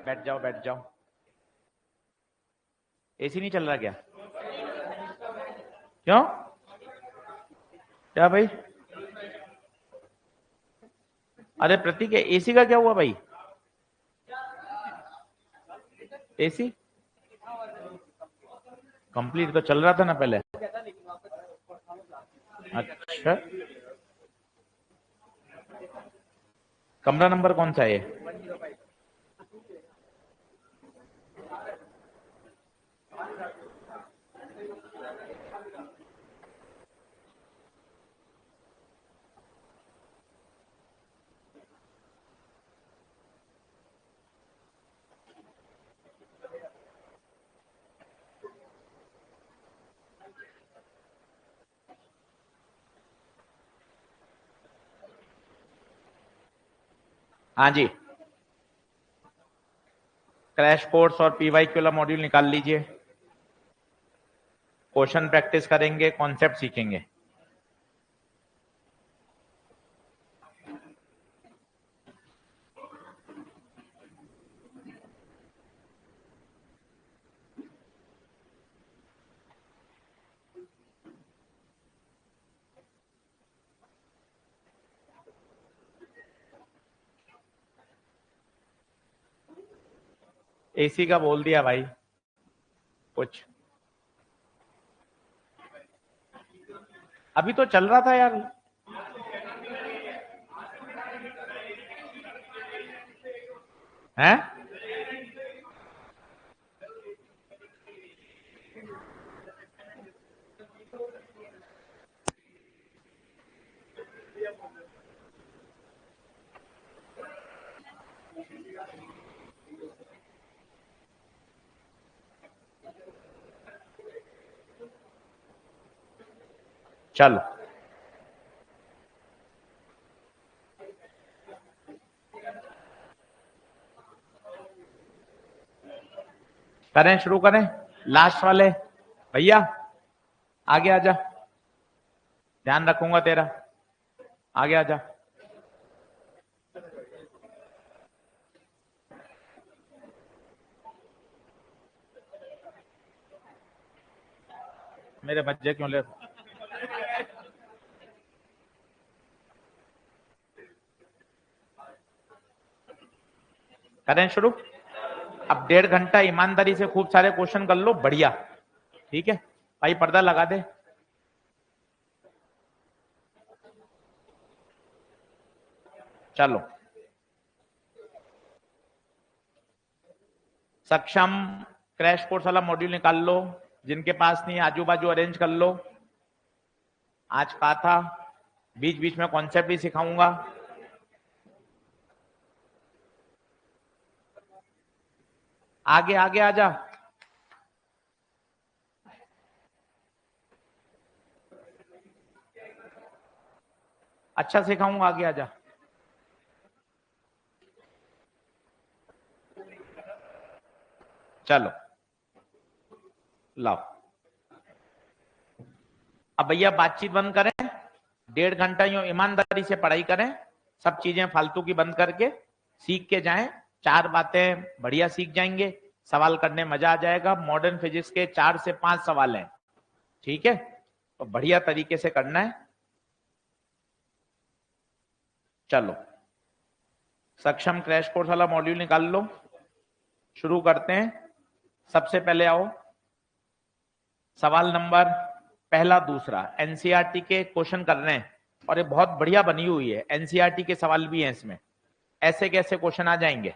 बैठ जाओ बैठ जाओ। एसी नहीं चल रहा क्या? क्यों? क्या भाई? अरे प्रतीक, एसी का क्या हुआ भाई? एसी कंप्लीट तो चल रहा था ना पहले। अच्छा, कमरा नंबर कौन सा है? हाँ जी, क्रैश कोर्स और पीवाईक्यू वाला मॉड्यूल निकाल लीजिए। क्वेश्चन प्रैक्टिस करेंगे, कॉन्सेप्ट सीखेंगे। एसी का बोल दिया भाई कुछ। अभी तो चल रहा था यार। हैं? चलो करें, शुरू करें। लास्ट वाले भैया आगे आजा, ध्यान रखूंगा तेरा। आगे आजा। मेरे बच्चे क्यों ले? करें शुरू। अब 1.5 घंटा ईमानदारी से खूब सारे क्वेश्चन कर लो, बढ़िया। ठीक है भाई, पर्दा लगा दे। चलो, सक्षम क्रैश कोर्स वाला मॉड्यूल निकाल लो। जिनके पास नहीं, आजू बाजू अरेंज कर लो। आज कहा था बीच बीच में कॉन्सेप्ट भी सिखाऊंगा। आगे आगे आजा। अच्छा सिखाऊंगा, आगे आजा। चलो लाओ। अब भैया बातचीत बंद करें। 1.5 घंटा यूं ईमानदारी से पढ़ाई करें। सब चीजें फालतू की बंद करके सीख के जाएं। 4 बातें बढ़िया सीख जाएंगे। सवाल करने मजा आ जाएगा। मॉडर्न फिजिक्स के 4 से 5 सवाल हैं। ठीक है, तो बढ़िया तरीके से करना है। चलो, सक्षम क्रैश कोर्स वाला मॉड्यूल निकाल लो। शुरू करते हैं। सबसे पहले आओ, सवाल नंबर पहला दूसरा एनसीईआरटी के क्वेश्चन कर रहे हैं। और ये बहुत बढ़िया बनी हुई है, एनसीईआरटी के सवाल भी हैं इसमें। ऐसे कैसे क्वेश्चन आ जाएंगे?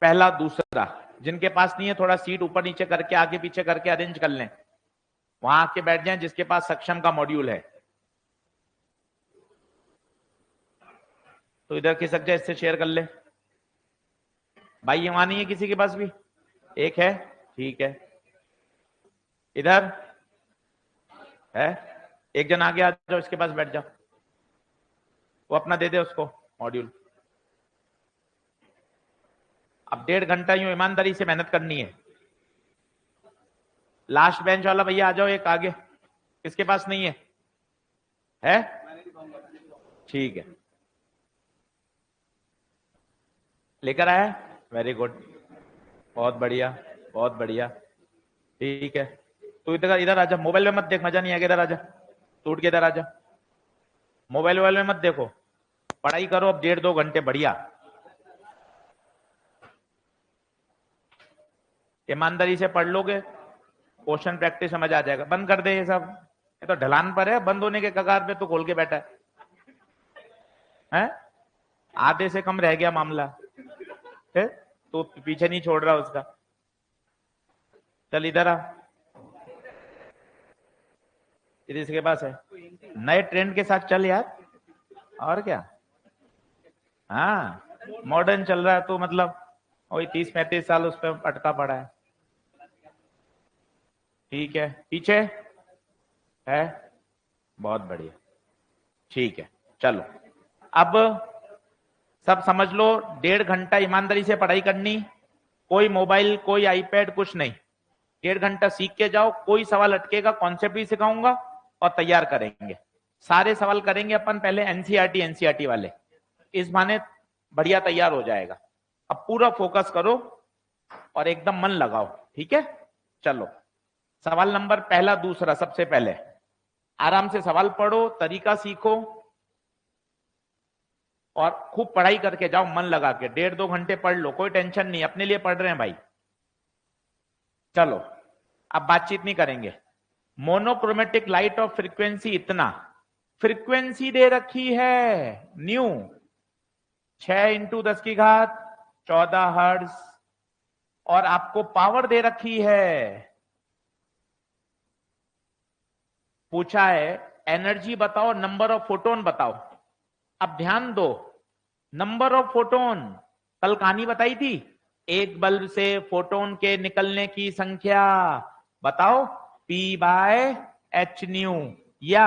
पहला दूसरा, जिनके पास नहीं है थोड़ा सीट ऊपर नीचे करके आगे पीछे करके अरेंज कर लें। वहां आके बैठ जाएं जिसके पास सक्षम का मॉड्यूल है। तो इधर खिसक जाए, इससे शेयर कर ले भाई। ये वहां नहीं है किसी के पास भी? एक है, ठीक है। इधर है एक जन, आगे आ जाओ, इसके पास बैठ जाओ। वो अपना दे दे उसको मॉड्यूल। अब 1.5 घंटा यूं ईमानदारी से मेहनत करनी है। लास्ट बेंच वाला भैया आ जाओ, एक आगे। किसके पास नहीं है? है, ठीक है। लेकर आया? वेरी गुड, बहुत बढ़िया, बहुत बढ़िया। ठीक है, तू इधर इधर आजा, मोबाइल में मत देख, मजा नहीं आएगा, इधर आजा, टूट के इधर आजा, मोबाइल वोबाइल में मत देखो, पढ़ाई करो अब 1.5-2 घंटे बढ़िया, ईमानदारी से पढ़ लोगे, क्वेश्चन प्रैक्टिस समझ आ जाएगा। बंद कर दे ये सब, ये तो ढलान पर है, बंद होने के कगार पे तू खोल के बैठा है? आधे से कम रह गया मामला है? तो पीछे नहीं छोड़ रहा उसका। चल इधर आ, इधर इसके पास है, नए ट्रेंड के साथ चल यार, और क्या। हाँ, मॉडर्न चल रहा है तो मतलब वही 30-35 साल उस पर अटका पड़ा है। ठीक है, पीछे है, बहुत बढ़िया, ठीक है। चलो अब सब समझ लो, 1.5 घंटा ईमानदारी से पढ़ाई करनी, कोई मोबाइल कोई आईपैड कुछ नहीं, 1.5 घंटा सीख के जाओ, कोई सवाल अटकेगा कॉन्सेप्ट भी सिखाऊंगा और तैयार करेंगे, सारे सवाल करेंगे अपन पहले एनसीईआरटी वाले, इस बहाने बढ़िया तैयार हो जाएगा। अब पूरा फोकस करो और एकदम मन लगाओ, ठीक है? चलो सवाल नंबर पहला दूसरा, सबसे पहले आराम से सवाल पढ़ो, तरीका सीखो और खूब पढ़ाई करके जाओ, मन लगा के 1.5-2 घंटे पढ़ लो, कोई टेंशन नहीं, अपने लिए पढ़ रहे हैं भाई। चलो अब बातचीत नहीं करेंगे। मोनोक्रोमेटिक लाइट ऑफ फ्रीक्वेंसी इतना, फ्रीक्वेंसी दे रखी है न्यू 6 × 10⁻14 हर्ट्ज, और आपको पावर दे रखी है, पूछा है एनर्जी बताओ, नंबर ऑफ फोटोन बताओ। अब ध्यान दो, नंबर ऑफ फोटोन, कल कहानी बताई थी, एक बल्ब से फोटोन के निकलने की संख्या बताओ, P/h/न्यू या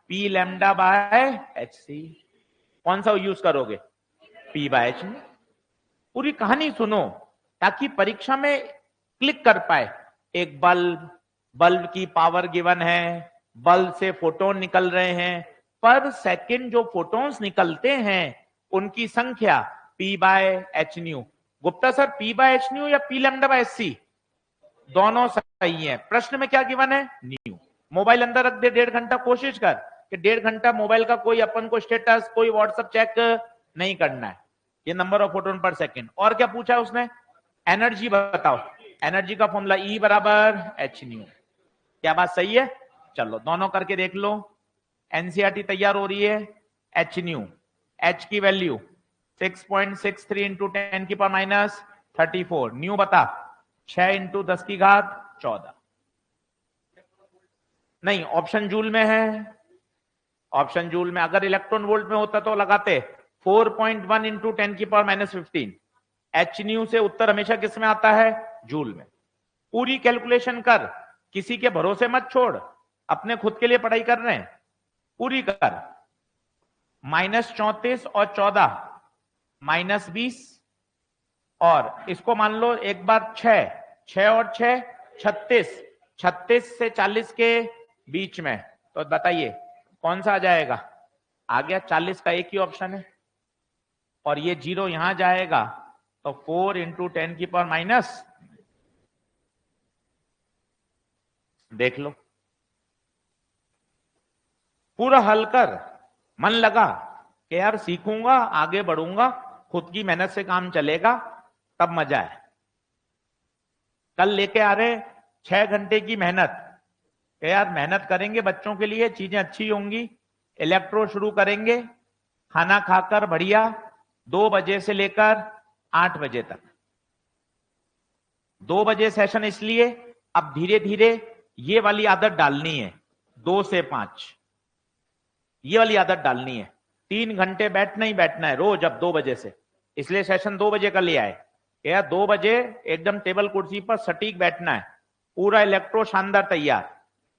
P(λ/hc), कौन सा यूज करोगे? P/h। पूरी कहानी सुनो ताकि परीक्षा में क्लिक कर पाए। एक बल्ब, बल्ब की पावर गिवन है, बल्ब से फोटोन निकल रहे हैं, पर सेकंड जो फोटोन्स निकलते हैं उनकी संख्या P/h/न्यू। गुप्ता सर P/h/न्यू या P(λ/hc)? दोनों सही है। प्रश्न में क्या गिवन है? न्यू। मोबाइल अंदर रख दे 1.5 घंटा, कोशिश कर कि 1.5 घंटा मोबाइल का कोई अपन को स्टेटस, कोई व्हाट्सएप चेक नहीं करना है। ये नंबर ऑफ फोटोन पर सेकंड। और क्या पूछा है उसने? एनर्जी बताओ, एनर्जी का फॉर्मूला E/h/न्यू। क्या बात सही है? चलो दोनों करके देख लो, एनसीईआरटी तैयार हो रही है। h/न्यू, h की वैल्यू 6.63 × 10⁻34, न्यू बता 6 × 10⁻14, नहीं ऑप्शन जूल में है, ऑप्शन जूल में, अगर इलेक्ट्रॉन वोल्ट में होता तो लगाते 4.1 × 10⁻15। h/न्यू से उत्तर हमेशा किस में आता है? जूल में। पूरी कैलकुलेशन कर, किसी के भरोसे मत छोड़, अपने खुद के लिए पढ़ाई कर रहे हैं, पूरी कर। -34 और 14 -20, और इसको मान लो एक बार 6 और 6 36, 36 से 40 के बीच में, तो बताइए कौन सा आ जाएगा? आ गया 40 का एक ही ऑप्शन है, और ये 0 यहां जाएगा तो 4 × 10⁻⁻, देख लो, पूरा हल कर, मन लगा कि यार सीखूंगा, आगे बढ़ूंगा, खुद की मेहनत से काम चलेगा, तब मजा है। कल लेके आ रहे 6 घंटे की मेहनत, यार मेहनत करेंगे बच्चों के लिए, चीजें अच्छी होंगी। इलेक्ट्रो शुरू करेंगे खाना खाकर बढ़िया, 2 बजे से लेकर 8 बजे तक, 2 बजे सेशन, इसलिए अब धीरे धीरे ये वाली आदत डालनी है, 2 से 5 ये वाली आदत डालनी है। 3 घंटे बैठना ही बैठना है रोज, अब 2 बजे से, इसलिए सेशन 2 बजे का ले आए। यार 2 बजे एकदम टेबल कुर्सी पर सटीक बैठना है, पूरा इलेक्ट्रो शानदार तैयार,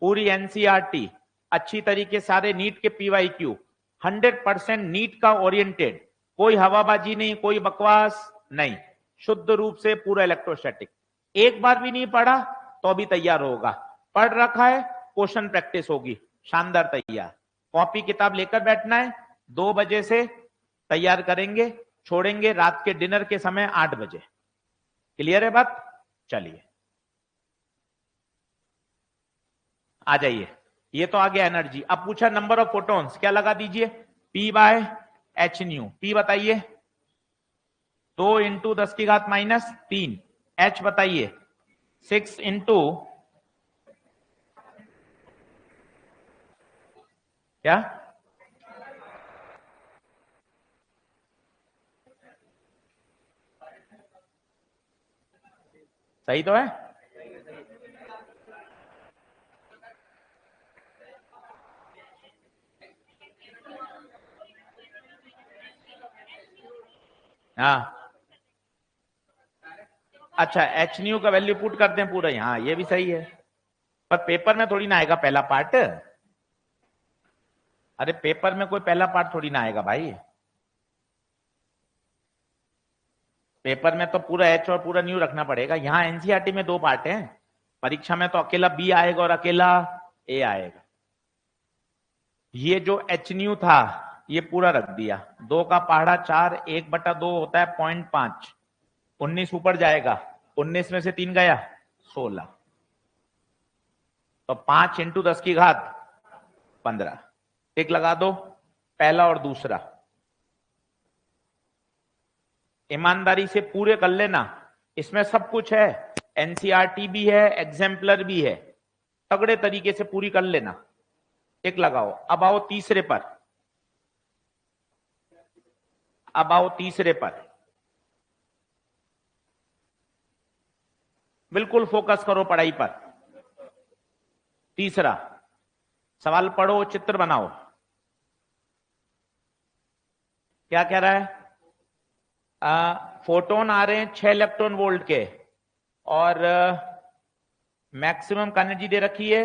पूरी एनसीईआरटी अच्छी तरीके, सारे नीट के PYQ 100% नीट का ओरिएंटेड, कोई हवाबाजी नहीं, कोई बकवास नहीं, शुद्ध रूप से पूरा इलेक्ट्रोस्टैटिक। एक बार भी नहीं पढ़ा तो भी तैयार होगा, पढ़ रखा है क्वेश्चन प्रैक्टिस होगी, शानदार तैयार। कॉपी किताब लेकर बैठना है, 2 बजे से तैयार करेंगे, छोड़ेंगे रात के डिनर के समय 8 बजे। क्लियर है बात? चलिए आ जाइए। ये तो आ गया एनर्जी। अब पूछा नंबर ऑफ फोटॉन्स, क्या लगा दीजिए? P by H new. P बताइए 2 इंटू 10⁻³ H बताइए 6 इंटू क्या? सही तो है? हाँ अच्छा, एच न्यू का वैल्यू पुट करते हैं पूरा यहाँ, ये भी सही है, पर पेपर में थोड़ी ना आएगा पहला पार्ट। अरे पेपर में कोई पहला पार्ट थोड़ी ना आएगा भाई, पेपर में तो पूरा एच और पूरा न्यू रखना पड़ेगा। यहाँ एनसीईआरटी में 2 पार्ट हैं, परीक्षा में तो अकेला बी आएगा और अकेला ए आएगा। ये जो एच न्यू था ये पूरा रख दिया, 2 का पहाड़ा 4, 1/2 होता है 0.5, 19 ऊपर जाएगा, 19 में से 3 गया 16, तो 5 इंटू 10⁻15। टिक लगा दो, पहला और दूसरा। ईमानदारी से पूरे कर लेना, इसमें सब कुछ है, एनसीईआरटी भी है, एग्जाम्पलर भी है, तगड़े तरीके से पूरी कर लेना। टिक लगाओ। अब आओ तीसरे पर, अब आओ तीसरे पर, बिल्कुल फोकस करो पढ़ाई पर। तीसरा सवाल पढ़ो, चित्र बनाओ। क्या कह रहा है? फोटोन आ रहे हैं 6 इलेक्ट्रॉन वोल्ट के, और मैक्सिमम एनर्जी दे रखी है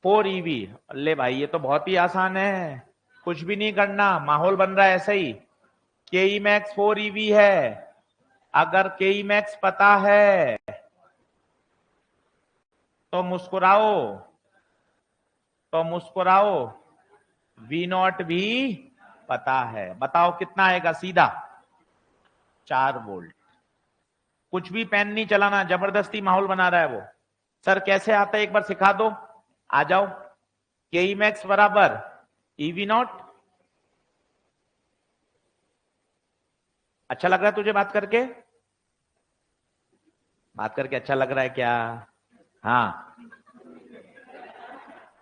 4 EV। ले भाई ये तो बहुत ही आसान है, कुछ भी नहीं करना, माहौल बन रहा है ऐसा ही। के मैक्स 4 EV है, अगर के मैक्स पता है तो मुस्कुराओ, तो मुस्कुराओ। V0 भी पता है, बताओ कितना आएगा? सीधा 4 वोल्ट। कुछ भी पेन नहीं चलाना, जबरदस्ती माहौल बना रहा है वो। सर कैसे आता है एक बार सिखा दो, आ जाओ। के मैक्स बराबर EV0। अच्छा लग रहा है तुझे बात करके? बात करके अच्छा लग रहा है क्या? हाँ,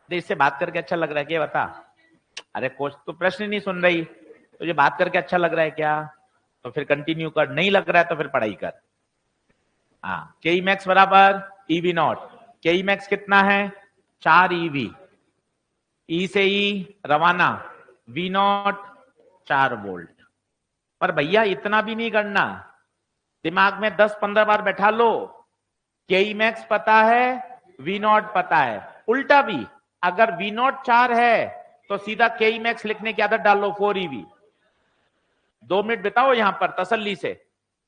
इससे बात करके अच्छा लग रहा है क्या, बता। अरे कोच तो प्रश्न नहीं सुन रही, तुझे बात करके अच्छा लग रहा है क्या? तो फिर कंटिन्यू कर, नहीं लग रहा है तो फिर पढ़ाई कर। हाँ, के मैक्स बराबर EV0। के मैक्स कितना है? 4 EV। ई से ई रवाना, V0 4 वोल्ट। पर भैया इतना भी नहीं करना, दिमाग में 10-15 बार बैठा लो। के मैक्स पता है, V0 पता है, उल्टा भी अगर V0 4 है तो सीधा के मैक्स लिखने की आदत डाल लो 4 EV। 2 मिनट बिताओ यहां पर तसल्ली से।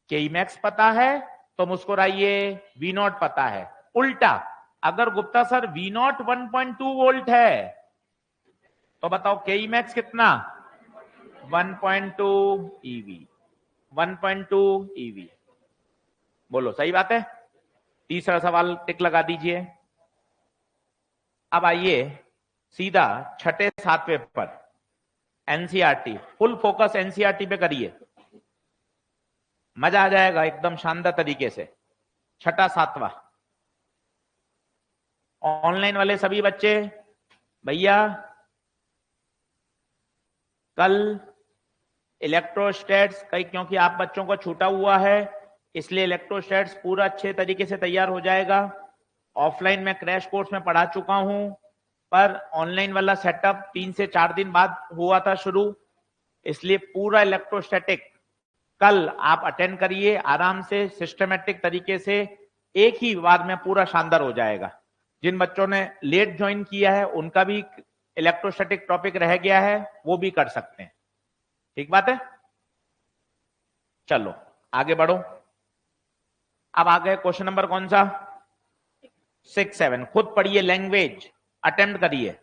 के मैक्स पता है तो मुस्कुराइए, V0 पता है। उल्टा अगर गुप्ता सर V0 1.2 वोल्ट है तो बताओ के मैक्स कितना? 1.2 EV। 1.2 EV, बोलो सही बात है? तीसरा सवाल टिक लगा दीजिए। अब आइए सीधा छठे सातवें पर, एनसीईआरटी, फुल फोकस एनसीईआरटी पे करिए, मजा आ जाएगा एकदम शानदार तरीके से। छठा सातवां, ऑनलाइन वाले सभी बच्चे भैया कल इलेक्ट्रोस्टैट्स कई, क्योंकि आप बच्चों को छूटा हुआ है इसलिए इलेक्ट्रोस्टैट्स पूरा अच्छे तरीके से तैयार हो जाएगा। ऑफलाइन में क्रैश कोर्स में पढ़ा चुका हूं, पर ऑनलाइन वाला सेटअप 3 से 4 दिन बाद हुआ था शुरू, इसलिए पूरा इलेक्ट्रोस्टैटिक कल आप अटेंड करिए आराम से, सिस्टमेटिक तरीके से, एक ही बार में पूरा शानदार हो जाएगा। जिन बच्चों ने लेट ज्वाइन किया है उनका भी इलेक्ट्रोस्टैटिक टॉपिक रह गया है, वो भी कर सकते हैं। ठीक बात है? चलो आगे बढ़ो। अब आ गए क्वेश्चन नंबर कौन सा? 6-7। खुद पढ़िए, लैंग्वेज अटेम्प्ट करिए।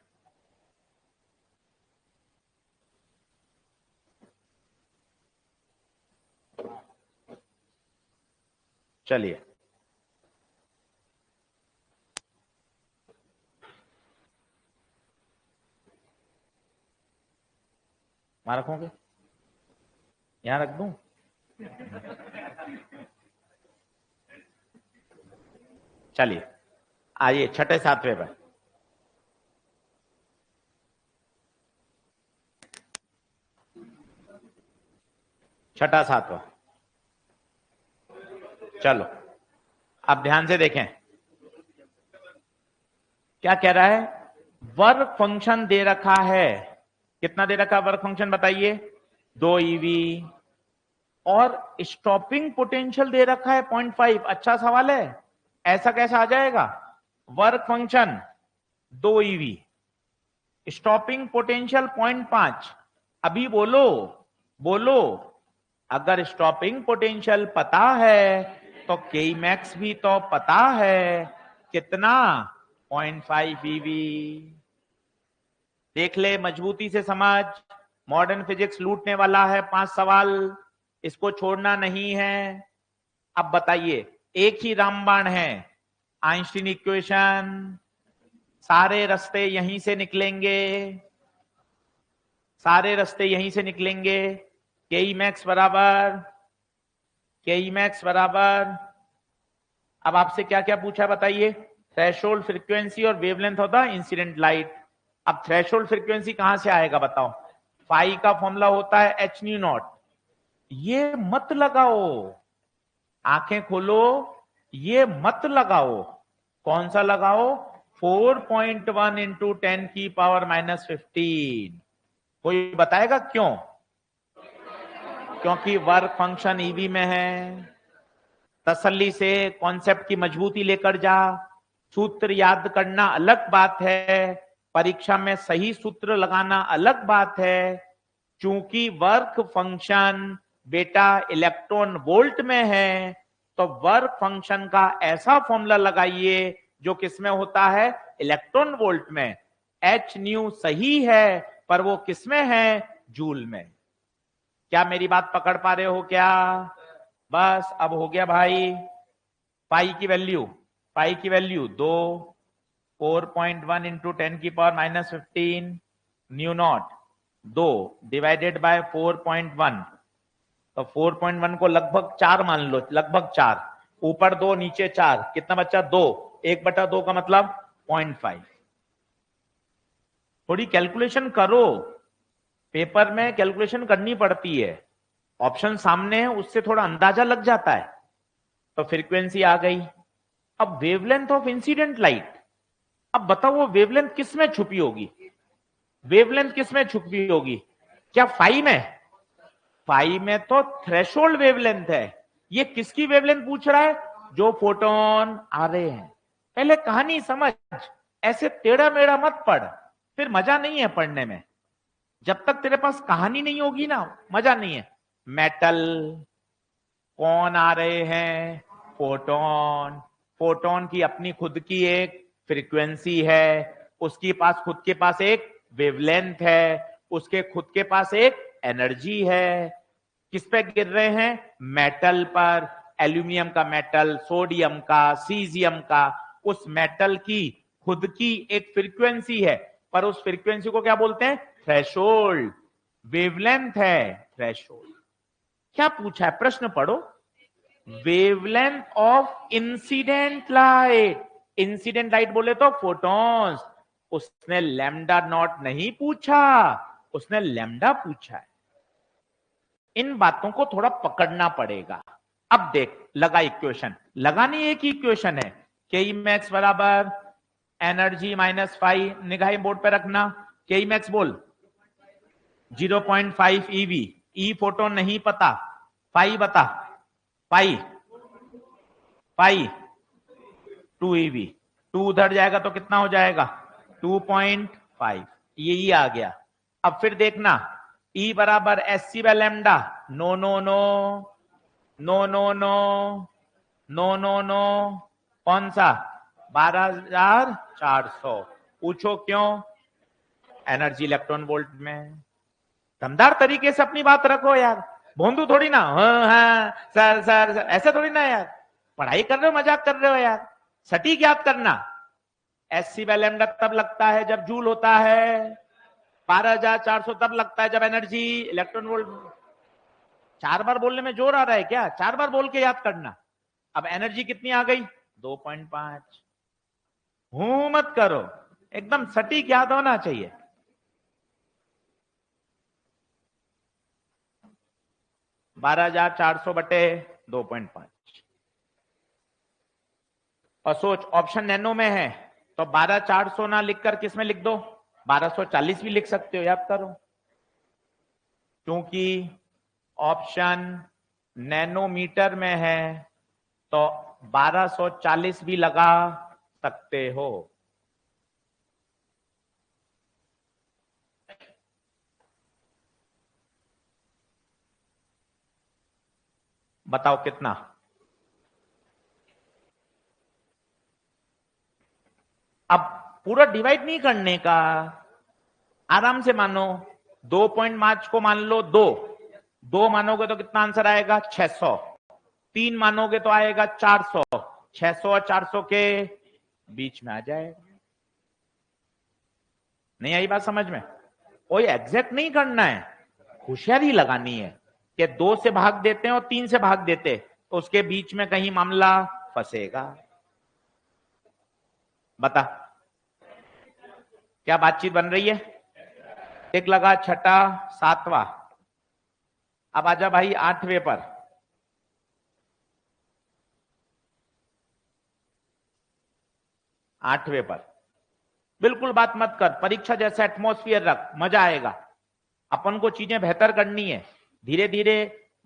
चलिए, वहां रखोगे, यहां रख दूं? चलिए, आइए छठे सातवें पर। छठा सातवां, चलो अब ध्यान से देखें क्या कह रहा है। वर्क फंक्शन दे रखा है, कितना दे रखा है वर्क फंक्शन बताइए, 2 ईवी, और स्टॉपिंग पोटेंशियल दे रखा है 0.5। अच्छा सवाल है, ऐसा कैसा आ जाएगा? Work function 2 EV, stopping potential 0.5। अभी बोलो बोलो, अगर स्टॉपिंग पोटेंशियल पता है तो के मैक्स भी तो पता है, कितना? 0.5 ईवी। देख ले, मजबूती से समझ, मॉडर्न फिजिक्स लूटने वाला है 5 सवाल, इसको छोड़ना नहीं है। अब बताइए, एक ही रामबाण है, आइंस्टीन इक्वेशन, सारे रास्ते यहीं से निकलेंगे, सारे रास्ते यहीं से निकलेंगे। के मैक्स बराबर, के मैक्स बराबर, अब आपसे क्या क्या पूछा बताइए, थ्रेशोल्ड फ्रीक्वेंसी और wavelength of the incident light. अब थ्रेशोल्ड फ्रीक्वेंसी कहां से आएगा बताओ? फाई का फॉर्मूला होता है एच न्यू नॉट। ये मत लगाओ, आंखें खोलो, ये मत लगाओ। कौन सा लगाओ? 4.1 इंटू 10 की पावर -15। कोई बताएगा क्यों? क्योंकि वर्क फंक्शन ईवी में है। तसल्ली से कॉन्सेप्ट की मजबूती लेकर जा, सूत्र याद करना अलग बात है, परीक्षा में सही सूत्र लगाना अलग बात है। चूंकि वर्क फंक्शन बेटा इलेक्ट्रॉन वोल्ट में है, तो वर्क फंक्शन का ऐसा फॉर्मूला लगाइए जो किसमें होता है? इलेक्ट्रॉन वोल्ट में। एच न्यू सही है, पर वो किसमें है? जूल में। क्या मेरी बात पकड़ पा रहे हो क्या? बस अब हो गया भाई। पाई की वैल्यू, पाई की वैल्यू 2, 4.1 इंटू 10 की power -15 new not 2 divided by 4.1, तो 4.1 को लगभग 4 मान लो, लगभग 4, ऊपर 2 नीचे 4, कितना बच्चा? 2, 1/2 का मतलब 0.5। थोड़ी कैलकुलेशन करो, पेपर में कैलकुलेशन करनी पड़ती है, ऑप्शन सामने है उससे थोड़ा अंदाजा लग जाता है। तो फ्रीक्वेंसी आ गई। अब वेवलेंथ ऑफ इंसिडेंट लाइट, अब बताओ वो वेवलेंथ किस में छुपी होगी? वेवलेंथ किस में छुपी होगी? क्या फाई में? फाई में तो थ्रेशोल्ड वेवलेंथ है। ये किसकी वेवलेंथ पूछ रहा है? जो फोटोन आ रहे हैं। पहले कहानी समझ, ऐसे टेढ़ा मेढ़ा मत पढ़, फिर मजा नहीं है पढ़ने में। जब तक तेरे पास कहानी नहीं होगी ना, मजा नहीं है। मेटल, कौन आ रहे हैं? फोटोन। फोटोन की अपनी खुद की एक फ्रीक्वेंसी है, उसके पास खुद के पास एक वेवलेंथ है, उसके खुद के पास एक एनर्जी है। किस पे गिर रहे हैं? मेटल पर, एल्यूमिनियम का मेटल, सोडियम का, सीजियम का। उस मेटल की खुद की एक फ्रीक्वेंसी है, पर उस फ्रीक्वेंसी को क्या बोलते हैं? थ्रेशोल्ड। वेवलेंथ है थ्रेशोल्ड। क्या पूछा है? प्रश्न पढ़ो। Wavelength of incident light, incident light बोले तो फोटॉन्स। उसने लैम्डा नॉट नहीं पूछा, उसने लैम्डा पूछा है। इन बातों को थोड़ा पकड़ना पड़ेगा। अब देख, लगा इक्वेशन, लगानी एक ही इक्वेशन है, के मैक्स बराबर एनर्जी -5, निगाहें बोर्ड पे रखना। के मैक्स बोल 0.5 ईवी, ई फोटोन नहीं पता, पाई बता, पाई पाई 2 ईवी, 2 उधर जाएगा तो कितना हो जाएगा? 2.5, यही आ गया। अब फिर देखना, ई बराबर hc by lambda, no no no no no no no no no, कौन सा? 12,400। पूछो क्यों? एनर्जी इलेक्ट्रॉन वोल्ट में। दमदार तरीके से अपनी बात रखो यार, भोंदू थोड़ी ना, हाँ हाँ सर सर, सर ऐसे थोड़ी ना यार। पढ़ाई कर रहे हो मजाक कर रहे हो यार? सटीक याद करना, एससी बाय लैम्डा तब लगता है जब जूल होता है, 12,400 तब लगता है जब एनर्जी इलेक्ट्रॉन वोल्ट। 4 बार बोलने में जोर आ रहा है क्या? 4 बार बोल के याद करना। अब एनर्जी कितनी आ गई? 2.5। हूं मत करो, एकदम सटीक याद होना चाहिए। बारह हजार 400 बटे 2.5। और सोच, ऑप्शन नैनो में है तो 12,400 ना लिखकर किस में लिख दो? 1240 भी लिख सकते हो, याद करो। क्योंकि ऑप्शन नैनोमीटर में है तो 1240 भी लगा सकते हो। बताओ कितना? अब पूरा डिवाइड नहीं करने का, आराम से मानो। 2.5 को मान लो 2 मानोगे तो कितना आंसर आएगा? 600। 3 मानोगे तो आएगा 400। 600 और 400 के बीच में आ जाएगा। नहीं आई बात समझ में? कोई एग्जैक्ट नहीं करना है, होशियारी लगानी है कि 2 से भाग देते हैं और 3 से भाग देते तो उसके बीच में कहीं मामला फंसेगा। बता, क्या बातचीत बन रही है? एक लगा, छठा, सातवां। अब आजा भाई 8वें पर। 8वें पर बिल्कुल बात मत कर, परीक्षा जैसा एटमॉस्फेयर रख, मजा आएगा। अपन को चीजें बेहतर करनी है, धीरे धीरे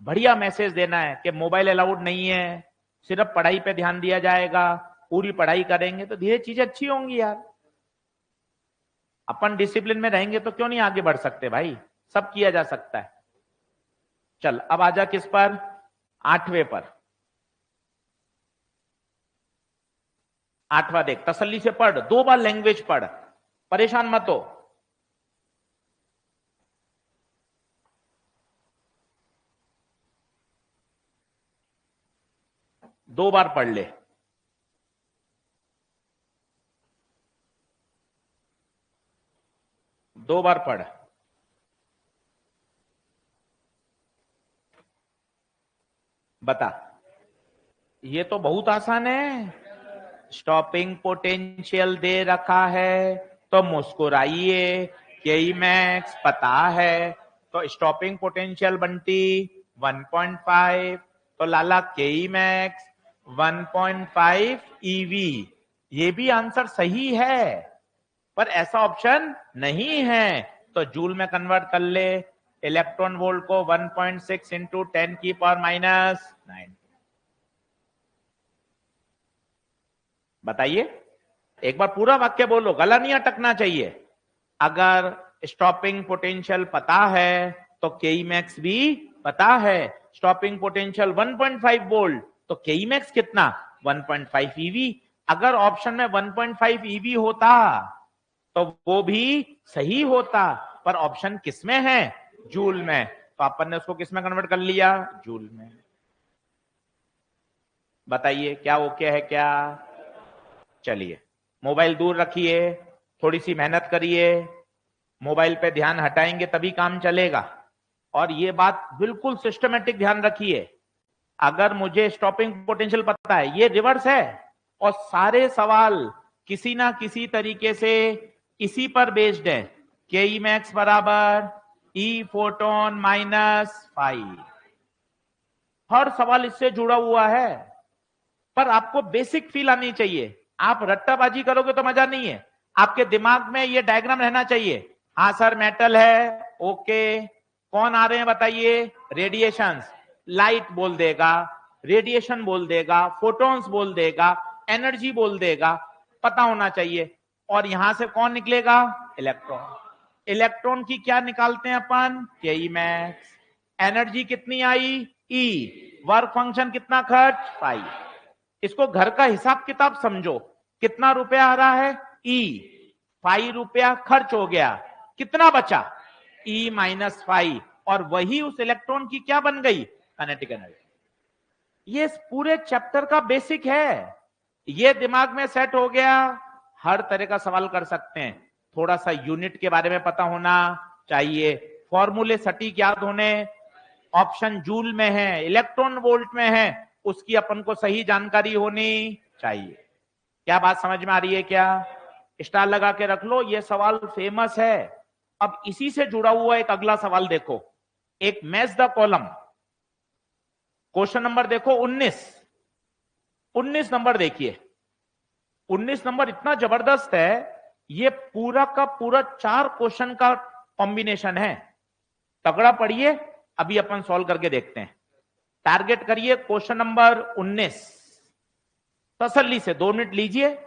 बढ़िया मैसेज देना है कि मोबाइल अलाउड नहीं है, सिर्फ पढ़ाई पे ध्यान दिया जाएगा। पूरी पढ़ाई करेंगे तो धीरे चीजें अच्छी होंगी यार। अपन डिसिप्लिन में रहेंगे तो क्यों नहीं आगे बढ़ सकते भाई? सब किया जा सकता है। चल अब आजा किस पर? 8वें पर। 8वां देख, तसल्ली से पढ़, 2 बार लैंग्वेज पढ़, परेशान मत हो। दो बार पढ़ ले। दो बार पढ़। बता, ये तो बहुत आसान है। स्टॉपिंग पोटेंशियल दे रखा है तो मुस्कुराइए, के मैक्स पता है तो स्टॉपिंग पोटेंशियल बंटी 1.5, तो लाला के मैक्स 1.5 ईवी। ये भी आंसर सही है, पर ऐसा ऑप्शन नहीं है तो जूल में कन्वर्ट कर ले। इलेक्ट्रॉन वोल्ट को 1.6 इंटू 10 की पावर -9। बताइए, एक बार पूरा वाक्य बोलो, गला नहीं अटकना चाहिए। अगर स्टॉपिंग पोटेंशियल पता है तो के मैक्स भी पता है। स्टॉपिंग पोटेंशियल 1.5 वोल्ट तो के मैक्स कितना? 1.5 ईवी। अगर ऑप्शन में 1.5 ईवी होता तो वो भी सही होता, पर ऑप्शन किसमें है? जूल में, तो अपन ने उसको किसमें कन्वर्ट कर लिया? जूल में। बताइए क्या ओके है क्या? चलिए, मोबाइल दूर रखिए, थोड़ी सी मेहनत करिए, मोबाइल पे ध्यान हटाएंगे तभी काम चलेगा। और ये बात बिल्कुल सिस्टमेटिक ध्यान रखिए, अगर मुझे स्टॉपिंग पोटेंशियल पता है, ये रिवर्स है, और सारे सवाल किसी ना किसी तरीके से इसी पर बेस्ड है। के ई मैक्स बराबर ई फोटोन -5, हर सवाल इससे जुड़ा हुआ है। पर आपको बेसिक फील आनी चाहिए। आप रट्टाबाजी करोगे तो मजा नहीं है। आपके दिमाग में ये डायग्राम रहना चाहिए। हाँ सर मेटल है, ओके। कौन आ रहे हैं बताइए? रेडिएशंस, लाइट बोल देगा, रेडिएशन बोल देगा, फोटॉन्स बोल देगा, एनर्जी बोल देगा, पता होना चाहिए। और यहां से कौन निकलेगा? इलेक्ट्रॉन। इलेक्ट्रॉन की क्या निकालते हैं अपन? के मैक्स। एनर्जी कितनी आई? ई। वर्क फंक्शन कितना खर्च? 5। इसको घर का हिसाब किताब समझो, कितना रुपया आ रहा है? ई। 5 रुपया खर्च हो गया, कितना बचा? E-5। और वही उस इलेक्ट्रॉन की क्या बन गई? Kinetic energy. ये इस पूरे चैप्टर का बेसिक है। ये दिमाग में सेट हो गया, हर तरह का सवाल कर सकते हैं। थोड़ा सा यूनिट के बारे में पता होना चाहिए, फॉर्मूले सटीक याद होने, ऑप्शन जूल में है, इलेक्ट्रॉन वोल्ट में है, उसकी अपन को सही जानकारी होनी चाहिए। क्या बात समझ में आ रही है क्या? स्टार लगा के रख लो, ये सवाल फेमस है। अब इसी से जुड़ा हुआ एक अगला सवाल देखो, एक match the column, question number देखो 19 नंबर देखिए। 19 नंबर इतना जबरदस्त है, ये पूरा का पूरा 4 क्वेश्चन का कॉम्बिनेशन है। तगड़ा पढ़िए, अभी अपन सॉल्व करके देखते हैं। टारगेट करिए क्वेश्चन नंबर 19, तसल्ली से 2 मिनट लीजिए,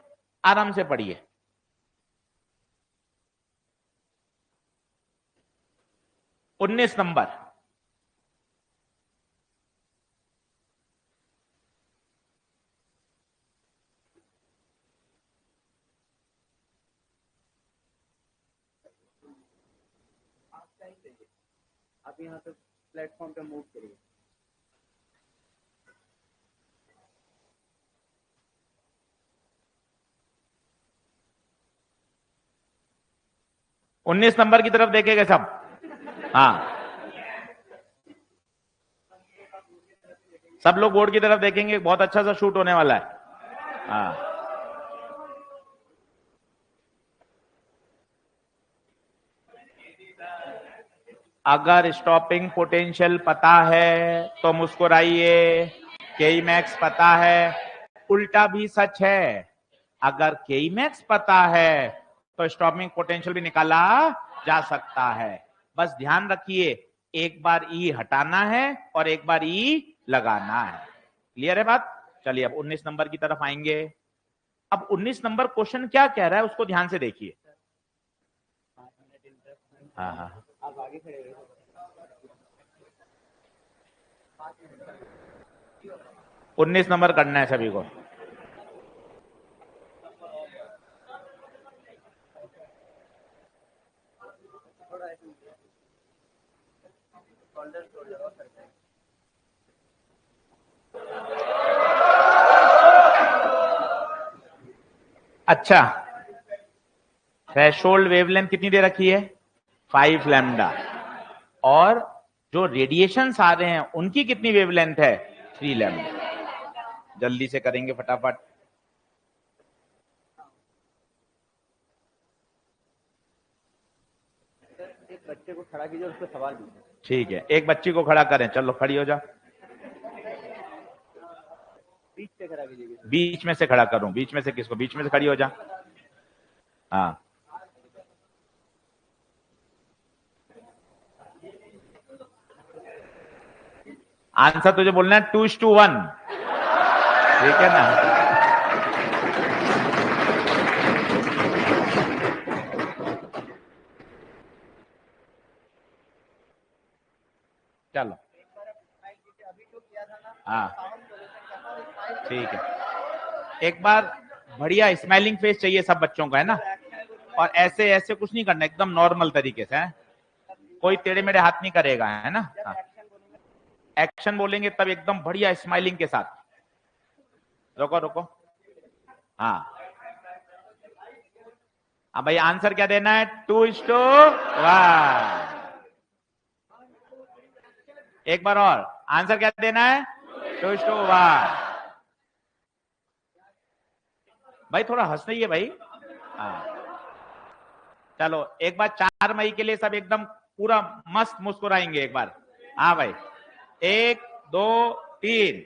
आराम से पढ़िए। उन्नीस नंबर, आप यहाँ पे प्लेटफॉर्म पे मूव करिए। उन्नीस नंबर की तरफ देखेंगे सब। हाँ, सब लोग बोर्ड की तरफ देखेंगे, बहुत अच्छा सा शूट होने वाला है। हाँ, अगर स्टॉपिंग पोटेंशियल पता है तो मुस्कुराइए, के मैक्स पता है। उल्टा भी सच है, अगर के मैक्स पता है तो स्टॉपिंग पोटेंशियल भी निकाला जा सकता है। बस ध्यान रखिए, एक बार ई हटाना है और एक बार ई लगाना है। क्लियर है बात? चलिए अब 19 नंबर की तरफ आएंगे। अब 19 नंबर क्वेश्चन क्या कह रहा है उसको ध्यान से देखिए। हाँ हाँ, आप आगे खड़े रहिए। 19 नंबर करना है सभी को। अच्छा, थ्रेशोल्ड वेवलेंथ कितनी दे रखी है? 5 लैम्डा। और जो रेडिएशंस आ रहे हैं उनकी कितनी वेवलेंथ है? 3 लैम्डा। जल्दी से करेंगे फटाफट। एक बच्चे को खड़ा कीजिए और उसको सवाल पूछिए। ठीक है, एक बच्ची को खड़ा करें, चलो खड़ी हो जा। बीच से खड़ा कीजिए। बीच में से खड़ा करूं? बीच में से किसको? बीच में से खड़ी हो जा। हाँ, आंसर तुझे बोलना है 2:1, ठीक है ना? चलो, हाँ ठीक है। एक बार बढ़िया स्माइलिंग फेस चाहिए सब बच्चों का, है ना? और ऐसे ऐसे कुछ नहीं करना, एकदम नॉर्मल तरीके से, है? कोई टेढ़े मेढ़े हाथ नहीं करेगा, है ना? हाँ। एक्शन बोलेंगे तब एकदम बढ़िया स्माइलिंग के साथ। रुको रुको, हाँ। अब भाई आंसर क्या देना है? 2:1। एक बार और, आंसर क्या देना है? 2:1। भाई थोड़ा हंसना ही है भाई। हाँ, चलो एक बार 4 मई के लिए सब एकदम पूरा मस्त मुस्कुराएंगे एक बार। हाँ भाई, 1 2 3।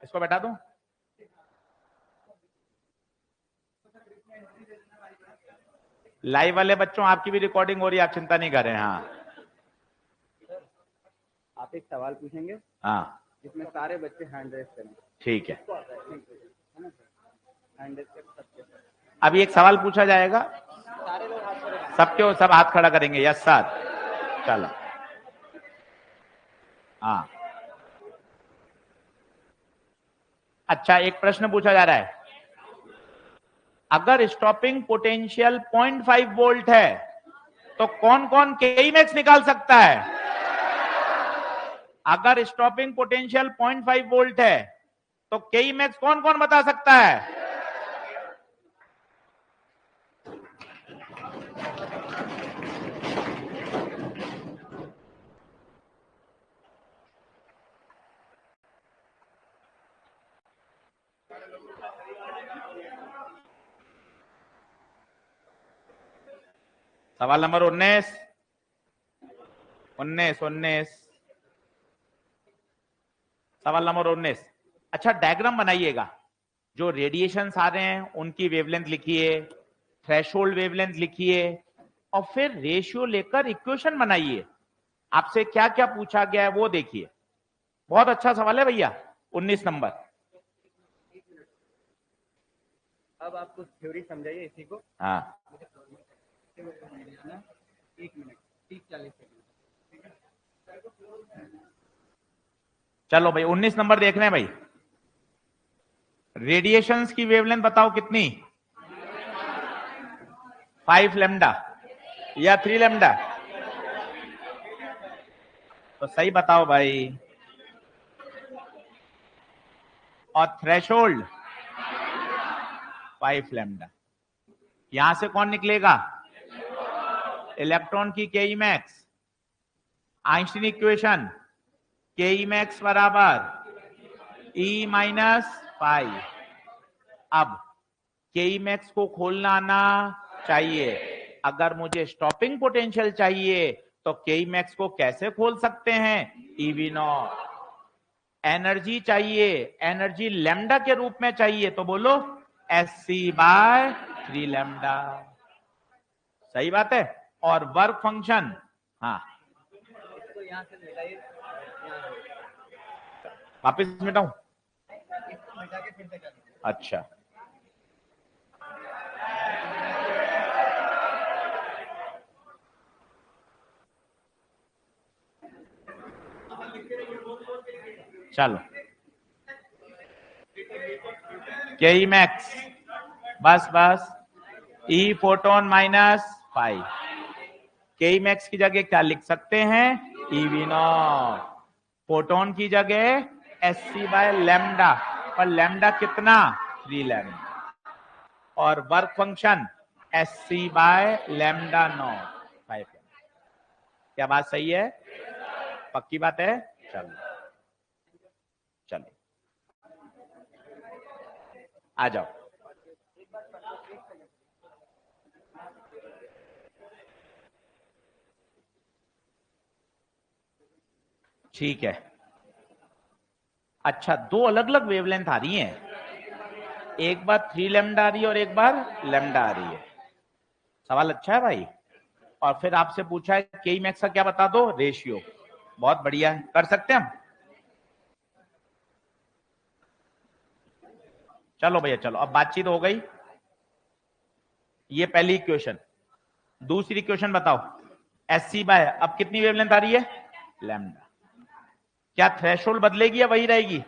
इसको बैठा दूं? लाइव वाले बच्चों, आपकी भी रिकॉर्डिंग हो रही है, आप चिंता नहीं करें। हाँ आप एक सवाल पूछेंगे हाँ, जिसमें सारे बच्चे हैंड रेस करें। ठीक है। है ना? हैंड रेस कर सकते हैं। अभी एक सवाल पूछा जाएगा, सारे लोग हाथ करें। सबके सब हाथ खड़ा करेंगे। यस सर, चलो। हाँ, अच्छा, एक प्रश्न पूछा जा रहा है, अगर स्टॉपिंग पोटेंशियल 0.5 वोल्ट है तो कौन कौन के मैक्स निकाल सकता है? अगर स्टॉपिंग पोटेंशियल 0.5 वोल्ट है तो के मैक्स कौन कौन बता सकता है? सवाल नंबर 19 सवाल नंबर 19। अच्छा, डायग्राम बनाइएगा। जो रेडिएशन आ रहे हैं उनकी वेवलेंथ लिखिए, थ्रेशोल्ड वेवलेंथ लिखिए, और फिर रेशियो लेकर इक्वेशन बनाइए। आपसे क्या क्या पूछा गया है वो देखिए। बहुत अच्छा सवाल है भैया। 19 नंबर। अब आप कुछ थ्योरी समझाइए इसी को। हाँ, 1 मिनट 30-40 सेकंड। चलो भाई 19 नंबर देख रहे हैं भाई। रेडिएशंस की वेवलेंथ बताओ कितनी? 5 लैम्डा या 3 लैम्डा? तो सही बताओ भाई। और थ्रेशोल्ड 5 लैम्डा। यहां से कौन निकलेगा? इलेक्ट्रॉन की के मैक्स। आइंस्टीन इक्वेशन के मैक्स बराबर ई माइनस 5। अब के मैक्स को खोलना आना चाहिए। अगर मुझे स्टॉपिंग पोटेंशियल चाहिए तो के मैक्स को कैसे खोल सकते हैं? EV not. एनर्जी चाहिए, एनर्जी लैम्डा के रूप में चाहिए, तो बोलो SC/3 लैम्डा। सही बात है। और वर्क फंक्शन, हाँ इसको यहाँ से मिलाइए, वापिस मिटाऊं? इसको मिटा के फिर से कर लीजिए। अच्छा, चलो के मैक्स बस बस ई फोटोन माइनस 5। के मैक्स की जगह क्या लिख सकते हैं? EV not. फोटोन की जगह SC/लैम्डा, और लैम्डा कितना? 3 लैम्डा। और वर्क फंक्शन SC/लैम्डा नॉट 5। क्या बात सही है? पक्की बात है? चलो चलो आ जाओ। ठीक है। अच्छा, दो अलग अलग वेवलेंथ आ रही हैं। एक बार 3 लैम्डा आ रही है और एक बार लैम्डा आ रही है। सवाल अच्छा है भाई। और फिर आपसे पूछा है के मैक्स का क्या बता दो? रेशियो। बहुत बढ़िया है, कर सकते हैं हम। चलो भैया चलो, अब बातचीत हो गई। ये पहली इक्वेशन। दूसरी इक्वेशन बताओ। SC/, अब कितनी वेवलेंथ आ रही है? लैम्डा। क्या थ्रेशोल्ड बदलेगी या वही रहेगी?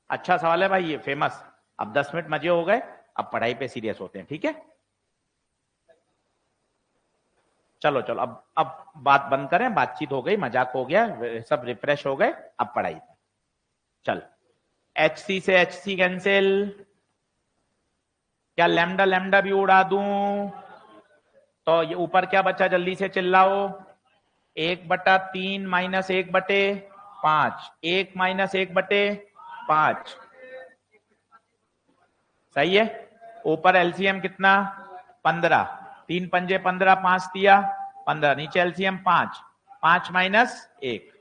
अच्छा सवाल है भाई, ये फेमस। अब 10 मिनट मजे हो गए, अब पढ़ाई पे सीरियस होते हैं, ठीक है? चलो चलो, अब बात बंद करें। बातचीत हो गई, मजाक हो गया, सब रिफ्रेश हो गए, अब पढ़ाई पे। चल, HC से HC कैंसिल। क्या लैम्डा लैम्डा भी उड़ा दूं? तो ये ऊपर क्या बचा? जल्दी से चिल्लाओ। 1/3 माइनस 1/5। 1 माइनस 1/5। सही है। ऊपर एलसीएम कितना? 15। 3 पंजे 15, 5 दिया 15। नीचे एलसीएम 5। 5 माइनस 1,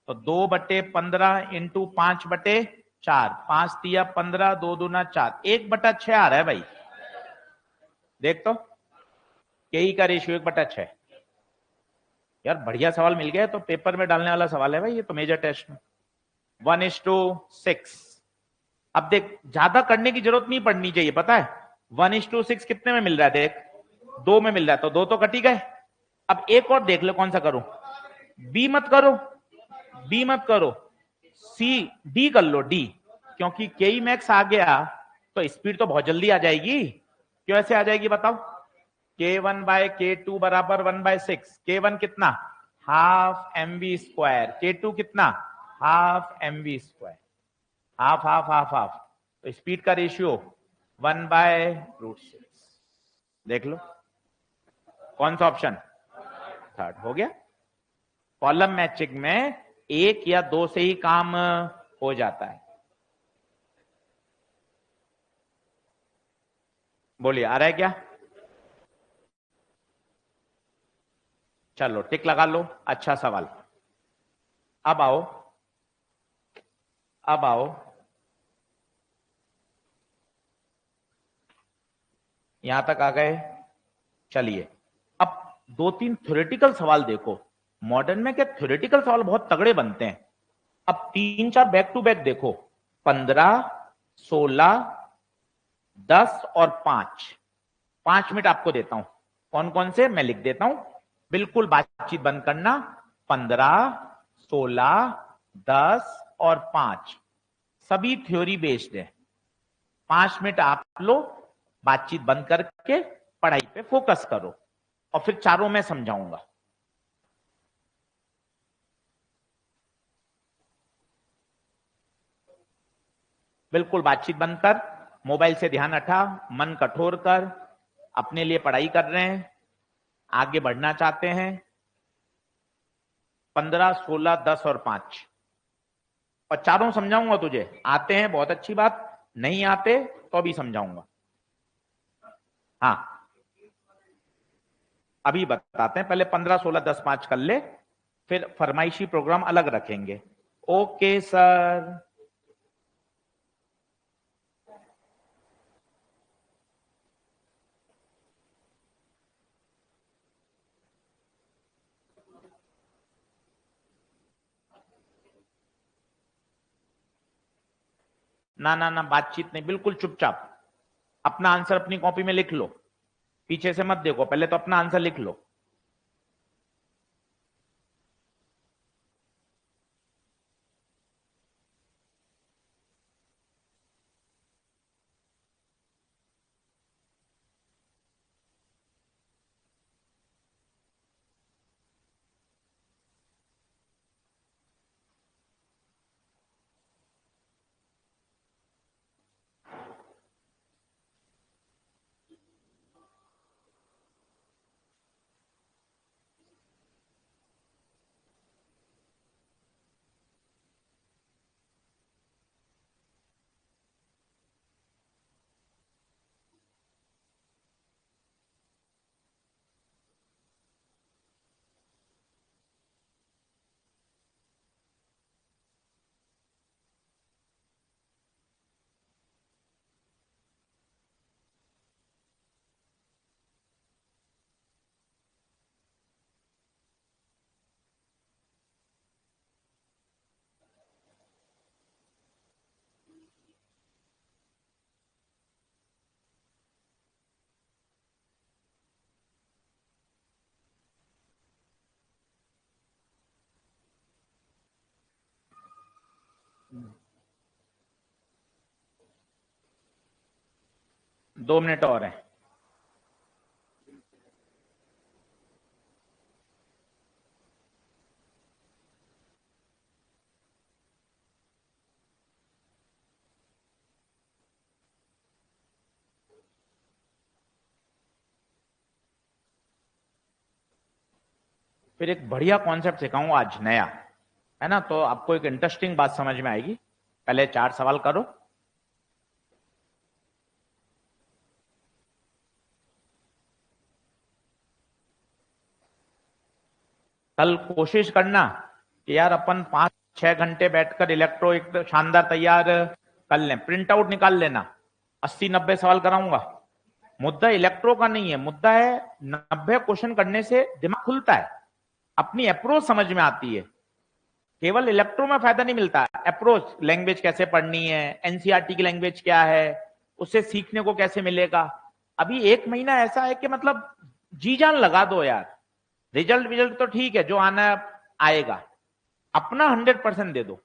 तो 2/15 इंटू 5/4। 5 दिया 15, 2 दूना 4। 1/6 आ रहा है भाई। देख तो, के का रेशियो 1/6। यार बढ़िया सवाल मिल गया। तो पेपर में डालने वाला सवाल है भाई ये तो, मेजर टेस्ट में। 1:6। अब देख, ज्यादा करने की जरूरत नहीं पड़नी चाहिए, पता है 1:6 कितने में मिल रहा है? देख 2 में मिल रहा है, तो 2 तो कट ही गए। अब एक और देख लो कौन सा करूं। बी मत करो, बी मत करो, सी डी कर लो, डी, क्योंकि के ई मैक्स आ गया तो स्पीड तो बहुत जल्दी आ जाएगी। क्यों ऐसे आ जाएगी बताओ? K1 बाय K2 बराबर 1/6। K1 कितना? Half mv square. K2 कितना? Half mv square. Half half half half, तो स्पीड का रेशियो 1/√6। देख लो कौन सा ऑप्शन? थर्ड हो गया। कॉलम मैचिंग में एक या दो से ही काम हो जाता है। बोलिए आ रहा है क्या? चलो टिक लगा लो, अच्छा सवाल। अब आओ, अब आओ, यहां तक आ गए। चलिए अब दो तीन थ्योरेटिकल सवाल देखो। मॉडर्न में क्या थ्योरेटिकल सवाल बहुत तगड़े बनते हैं। अब तीन चार बैक टू बैक देखो, 15, 16, 10 और 5। 5 मिनट आपको देता हूं। कौन कौन से मैं लिख देता हूं, बिल्कुल बातचीत बंद करना। 15, 16, 10 और 5 सभी थ्योरी बेस्ड है। 5 मिनट आप लो, बातचीत बंद करके पढ़ाई पे फोकस करो, और फिर चारों में समझाऊंगा। बिल्कुल बातचीत बंद कर, मोबाइल से ध्यान हटा, मन कठोर कर, अपने लिए पढ़ाई कर रहे हैं, आगे बढ़ना चाहते हैं। 15, 16, 10 और 5 और चारों समझाऊंगा तुझे। आते हैं बहुत अच्छी बात, नहीं आते तो भी समझाऊंगा। हाँ अभी बताते हैं, पहले 15, 16, 10, 5 कर ले, फिर फरमाइशी प्रोग्राम अलग रखेंगे। Okay sir. ना ना ना, बातचीत नहीं, बिल्कुल चुपचाप। अपना आंसर अपनी कॉपी में लिख लो, पीछे से मत देखो, पहले तो अपना आंसर लिख लो। दो मिनट और है। फिर एक बढ़िया कॉन्सेप्ट सिखाऊंगा आज नया, है ना, तो आपको एक इंटरेस्टिंग बात समझ में आएगी। पहले 4 सवाल करो। कल कोशिश करना कि यार अपन 5-6 घंटे बैठकर इलेक्ट्रो एक शानदार तैयार कर लें। प्रिंट आउट निकाल लेना, 80-90 सवाल कराऊंगा। मुद्दा इलेक्ट्रो का नहीं है, मुद्दा है 90 क्वेश्चन करने से दिमाग खुलता है, अपनी अप्रोच समझ में आती है। केवल इलेक्ट्रो में फायदा नहीं मिलता, अप्रोच, लैंग्वेज कैसे पढ़नी है, एनसीईआरटी की लैंग्वेज क्या है, उससे सीखने को कैसे मिलेगा। अभी 1 महीना ऐसा है कि मतलब जी जान लगा दो यार। रिजल्ट तो ठीक है, जो आना आएगा। अपना 100% दे दो।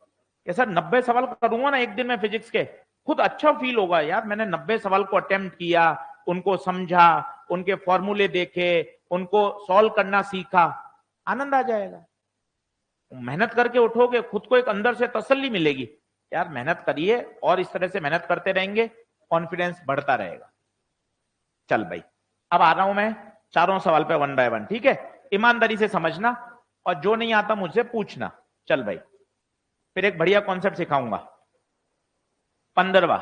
कि सर 90 सवाल करूंगा ना एक दिन में फिजिक्स के, खुद अच्छा फील होगा यार मैंने 90 सवाल को अटेम्प्ट किया, उनको समझा, उनके फॉर्मूले देखे, उनको सॉल्व करना सीखा, आनंद आ जाएगा। मेहनत करके उठोगे, खुद को एक अंदर से तसल्ली मिलेगी, यार मेहनत करिए और इस तरह से मेहनत करते रहेंगे, कॉन्फिडेंस बढ़ता रहेगा। चल भाई, अब आ रहा हूं मैं चारों सवाल पे 1 बाय 1, ठीक है? ईमानदारी से समझना और जो नहीं आता मुझसे पूछना। चल भाई, फिर एक बढ़िया कॉन्सेप्ट सिखाऊंगा। 15वां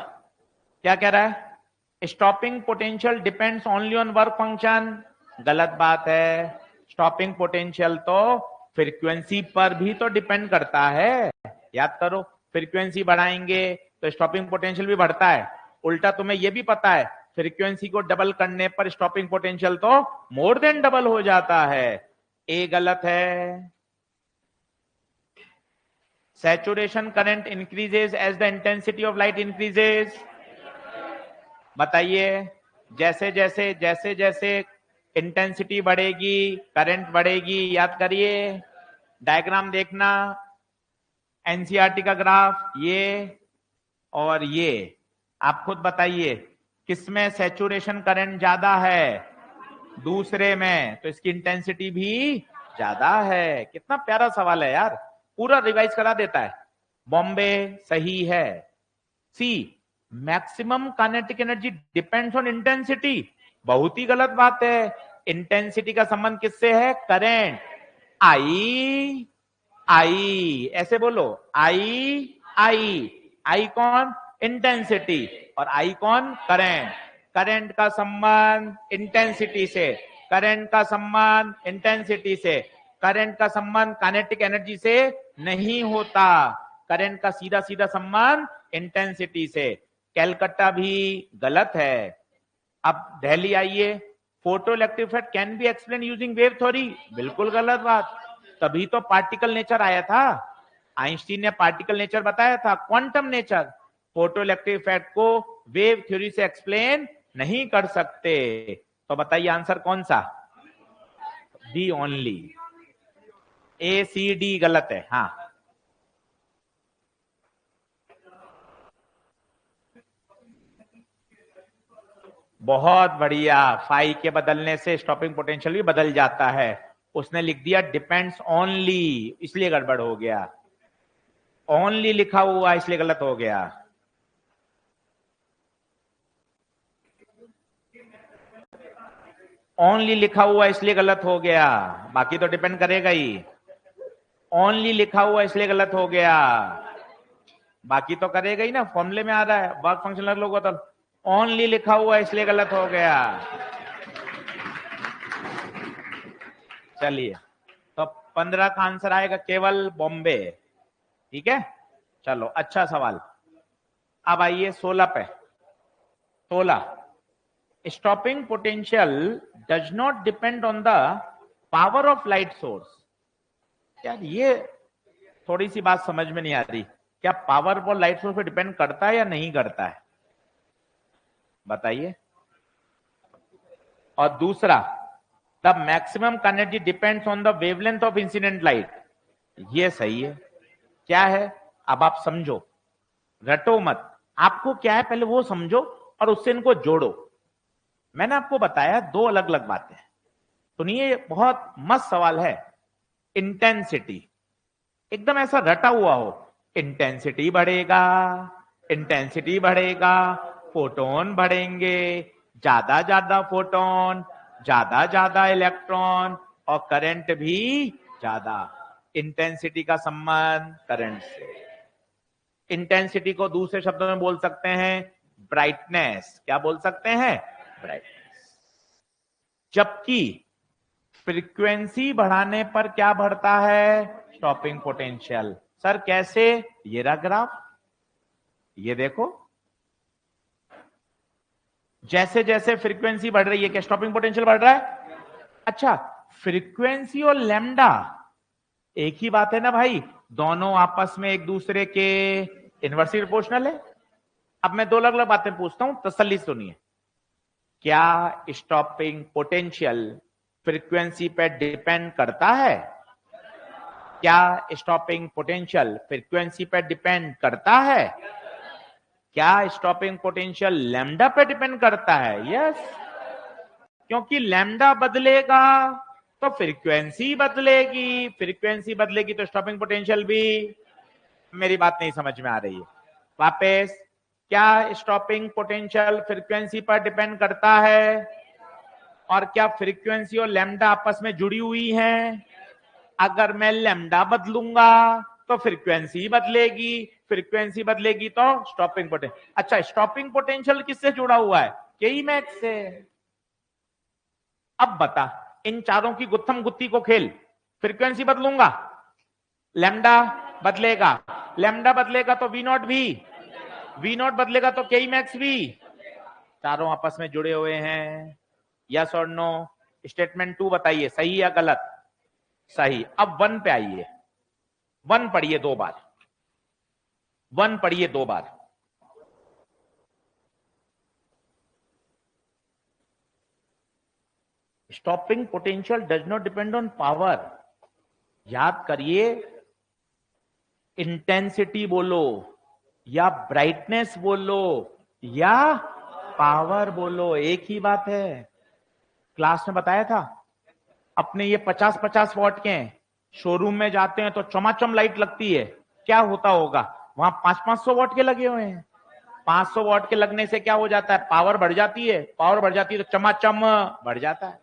क्या कह रहा है? Stopping potential depends only on work function. गलत बात है। स्टॉपिंग पोटेंशियल तो फ्रीक्वेंसी पर भी तो डिपेंड करता है। याद करो, फ्रीक्वेंसी बढ़ाएंगे तो स्टॉपिंग पोटेंशियल भी बढ़ता है। उल्टा तुम्हें यह भी पता है, फ्रीक्वेंसी को डबल करने पर स्टॉपिंग पोटेंशियल तो मोर देन डबल हो जाता है। ए गलत है। Saturation current increases as the intensity of light increases. बताइए, जैसे जैसे जैसे जैसे इंटेंसिटी बढ़ेगी करंट बढ़ेगी। याद करिए, डायग्राम देखना, एनसीईआरटी का ग्राफ ये और ये। आप खुद बताइए किसमें सैचुरेशन करंट ज्यादा है? दूसरे में, तो इसकी इंटेंसिटी भी ज्यादा है। कितना प्यारा सवाल है यार, पूरा रिवाइज करा देता है। बॉम्बे सही है। C, maximum kinetic energy depends on intensity. बहुत ही गलत बात है। इंटेंसिटी का संबंध किससे है? करंट। आई आई, ऐसे बोलो, आई आई। आई कौन? इंटेंसिटी। और आई कौन? करंट। करंट का संबंध इंटेंसिटी से, करंट का संबंध इंटेंसिटी से, करंट का संबंध काइनेटिक एनर्जी से नहीं होता। करंट का सीधा सीधा संबंध इंटेंसिटी से। कैलकाटा भी गलत है। अब दिल्ली आइए, photo electric effect can be explain using wave theory. बिल्कुल गलत बात। तभी तो पार्टिकल नेचर आया था। आइंस्टीन ने पार्टिकल नेचर बताया था, quantum nature. Photo electric effect को वेव थ्योरी से एक्सप्लेन नहीं कर सकते। तो बताइए आंसर कौन सा? D only. A C D गलत है। हाँ, बहुत बढ़िया। फाई के बदलने से स्टॉपिंग पोटेंशियल भी बदल जाता है। उसने लिख दिया डिपेंड्स ओनली, इसलिए गड़बड़ हो गया। ओनली लिखा हुआ इसलिए गलत हो गया। ओनली लिखा हुआ इसलिए गलत हो गया, बाकी तो डिपेंड करेगा ही। ओनली लिखा हुआ इसलिए गलत हो गया, बाकी तो करेगा ही ना। फॉर्मूले में आ रहा है, वर्क फंक्शन लग लोग तो ओनली लिखा हुआ इसलिए गलत हो गया। चलिए, तो 15 का आंसर आएगा केवल बॉम्बे। ठीक है, चलो अच्छा सवाल। अब आइए 16 पे। 16, stopping potential does not depend on the power of light source. यार ये थोड़ी सी बात समझ में नहीं आ रही। क्या पावर और लाइट सोर्स पे डिपेंड करता है या नहीं करता है? बताइए। और दूसरा, the maximum energy depends on the wavelength of incident light. ये सही है। क्या है? अब आप समझो, रटो मत। आपको क्या है पहले वो समझो और उससे इनको जोड़ो। मैंने आपको बताया दो अलग अलग बातें। सुनिए, बहुत मस्त सवाल है। इंटेंसिटी एकदम ऐसा रटा हुआ हो, इंटेंसिटी बढ़ेगा, इंटेंसिटी बढ़ेगा, फोटोन बढ़ेंगे, ज्यादा ज्यादा फोटोन, ज्यादा ज्यादा इलेक्ट्रॉन और करंट भी ज्यादा। इंटेंसिटी का संबंध करंट से। इंटेंसिटी को दूसरे शब्दों में बोल सकते हैं ब्राइटनेस। क्या बोल सकते हैं? ब्राइटनेस। जबकि फ्रीक्वेंसी बढ़ाने पर क्या बढ़ता है? Stopping potential. सर कैसे? ये रहा ग्राफ, ये देखो। जैसे जैसे फ्रीक्वेंसी बढ़ रही है, क्या स्टॉपिंग पोटेंशियल बढ़ रहा है? अच्छा, फ्रीक्वेंसी और लैम्डा एक ही बात है ना भाई? दोनों आपस में एक दूसरे के इनवर्सली प्रोपोर्शनल है। अब मैं दो अलग अलग बातें पूछता हूं, तसल्ली सुनिए। क्या स्टॉपिंग पोटेंशियल फ्रीक्वेंसी पे डिपेंड करता है? क्या स्टॉपिंग पोटेंशियल फ्रीक्वेंसी पर डिपेंड करता है? क्या स्टॉपिंग पोटेंशियल लैम्डा पे डिपेंड करता है? यस, क्योंकि लैम्डा बदलेगा तो फ्रीक्वेंसी बदलेगी, फ्रीक्वेंसी बदलेगी तो स्टॉपिंग पोटेंशियल भी। मेरी बात नहीं समझ में आ रही है, वापस। क्या स्टॉपिंग पोटेंशियल फ्रीक्वेंसी पर डिपेंड करता है? और क्या फ्रीक्वेंसी और लैम्डा आपस में जुड़ी हुई हैं? अगर मैं लैम्डा बदलूंगा तो फ्रीक्वेंसी बदलेगी, फ्रीक्वेंसी बदलेगी तो स्टॉपिंग पोटेंशियल। अच्छा, स्टॉपिंग पोटेंशियल किससे जुड़ा हुआ है? के मैक्स से। अब बता, इन चारों की गुत्थम गुत्ती को खेल। फ्रीक्वेंसी बदलूंगा, लैम्डा बदलेगा, लैम्डा बदलेगा तो वी नॉट भी, वी नॉट बदलेगा तो के मैक्स भी। चारों आपस में जुड़े हुए हैं, यस और नो? स्टेटमेंट 2 बताइए, सही या गलत? सही। अब 1 पे आइए, 1 पढ़िए 2 बार, 1 पढ़िए 2 बार। Stopping potential does not depend on power. याद करिए, इंटेंसिटी बोलो या ब्राइटनेस बोलो या पावर बोलो, एक ही बात है। क्लास में बताया था, अपने ये 50-50 वॉट के हैं, शोरूम में जाते हैं तो चमाचम लाइट लगती है, क्या होता होगा? वहां 500-500 वॉट के लगे हुए हैं। 500 वॉट के लगने से क्या हो जाता है? पावर बढ़ जाती है, पावर बढ़ जाती है तो चमाचम बढ़ जाता है।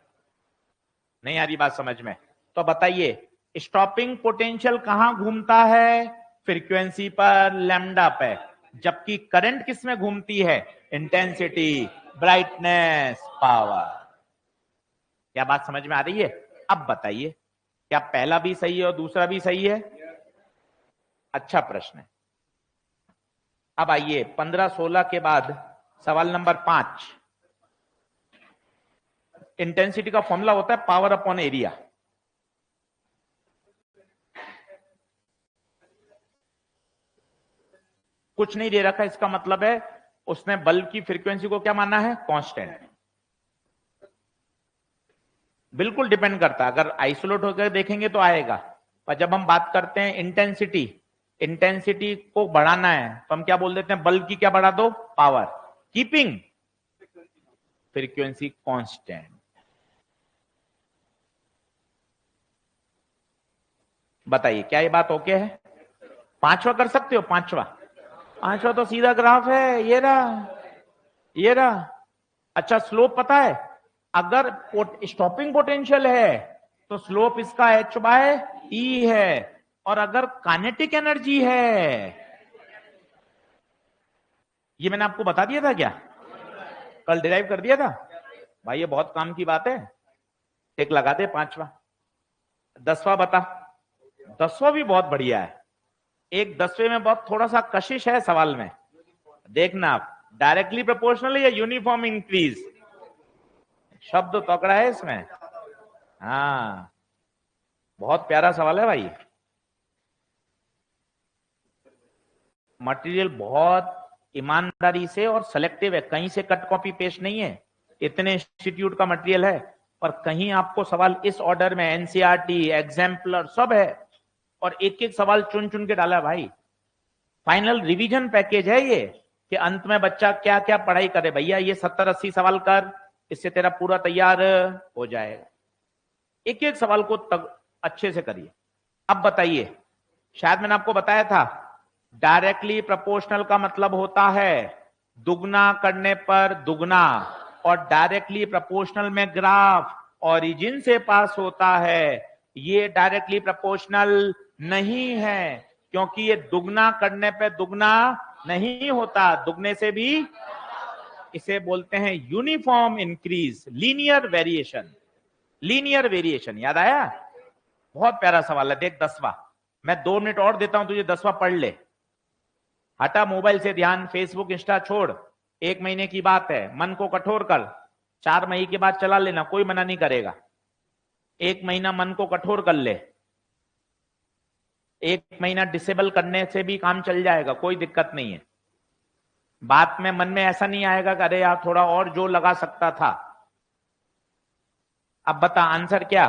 नहीं आ रही बात समझ में? तो बताइए, स्टॉपिंग पोटेंशियल कहां घूमता है? फ्रीक्वेंसी पर, लैम्डा पे। जबकि करंट किस में घूमती है? Intensity, brightness, power. क्या बात समझ में आ रही है? अब बताइए, क्या पहला भी सही है और दूसरा भी सही है? अच्छा प्रश्न है। अब आइए 15-16 के बाद सवाल नंबर 5। इंटेंसिटी का फॉर्मूला होता है पावर अपॉन एरिया। कुछ नहीं दे रखा, इसका मतलब है उसने बल्ब की फ्रीक्वेंसी को क्या माना है? कांस्टेंट। बिल्कुल डिपेंड करता है, अगर आइसोलेट होकर देखेंगे तो आएगा, पर जब हम बात करते हैं इंटेंसिटी, इंटेंसिटी को बढ़ाना है तो हम क्या बोल देते हैं? बल्ब की क्या बढ़ा दो? Power, keeping frequency constant. बताइए, क्या ये बात ओके है? पांचवा कर सकते हो? पांचवा, पांचवा तो सीधा ग्राफ है, ये रहा, ये रहा। अच्छा, स्लोप पता है? अगर स्टॉपिंग पोटेंशियल है तो स्लोप इसका h/e है, और अगर काइनेटिक एनर्जी है, ये मैंने आपको बता दिया था क्या? कल डिराइव कर दिया था भाई, ये बहुत काम की बात है। एक लगा दे 5वां। 10वां बता। 10वां भी बहुत बढ़िया है। एक 10वें में बहुत थोड़ा सा कशिश है सवाल में, देखना आप। डायरेक्टली प्रोपोर्शनल या यूनिफॉर्म इंक्रीज, शब्द तकड़ा है इसमें। हाँ, बहुत प्यारा सवाल है भाई। मटेरियल बहुत ईमानदारी से और सेलेक्टिव है, कहीं से कट कॉपी पेस्ट नहीं है। इतने इंस्टीट्यूट का मटेरियल है और कहीं आपको सवाल इस ऑर्डर में, एनसीईआरटी, एग्जाम्पलर सब है, और एक एक सवाल चुन चुन के डाला भाई। फाइनल रिवीजन पैकेज है ये, कि अंत में बच्चा क्या क्या पढ़ाई करे। भैया ये 70-80 सवाल कर, इससे तेरा पूरा तैयार हो जाएगा। एक एक सवाल को अच्छे से करिए। अब बताइए, शायद मैंने आपको बताया था, डायरेक्टली प्रोपोर्शनल का मतलब होता है दुगना करने पर दुगना, और डायरेक्टली प्रोपोर्शनल में ग्राफ ओरिजिन से पास होता है। ये डायरेक्टली प्रोपोर्शनल नहीं है, क्योंकि ये दुगना करने पे दुगना नहीं होता, दुगने से भी। इसे बोलते हैं uniform increase, linear variation. Linear variation, याद आया? बहुत प्यारा सवाल है। देख 10वां, मैं 2 मिनट और देता हूं तुझे, 10वां पढ़ ले। हटा मोबाइल से ध्यान, फेसबुक इंस्टा छोड़। 1 महीने की बात है, मन को कठोर कर। 4 महीने के बाद चला लेना, कोई मना नहीं करेगा। 1 महीना मन को कठोर कर ले, 1 महीना डिसेबल करने से भी काम चल जाएगा, कोई दिक्कत नहीं है। बात में मन में ऐसा नहीं आएगा कि अरे यार थोड़ा और जो लगा सकता था। अब बता आंसर क्या?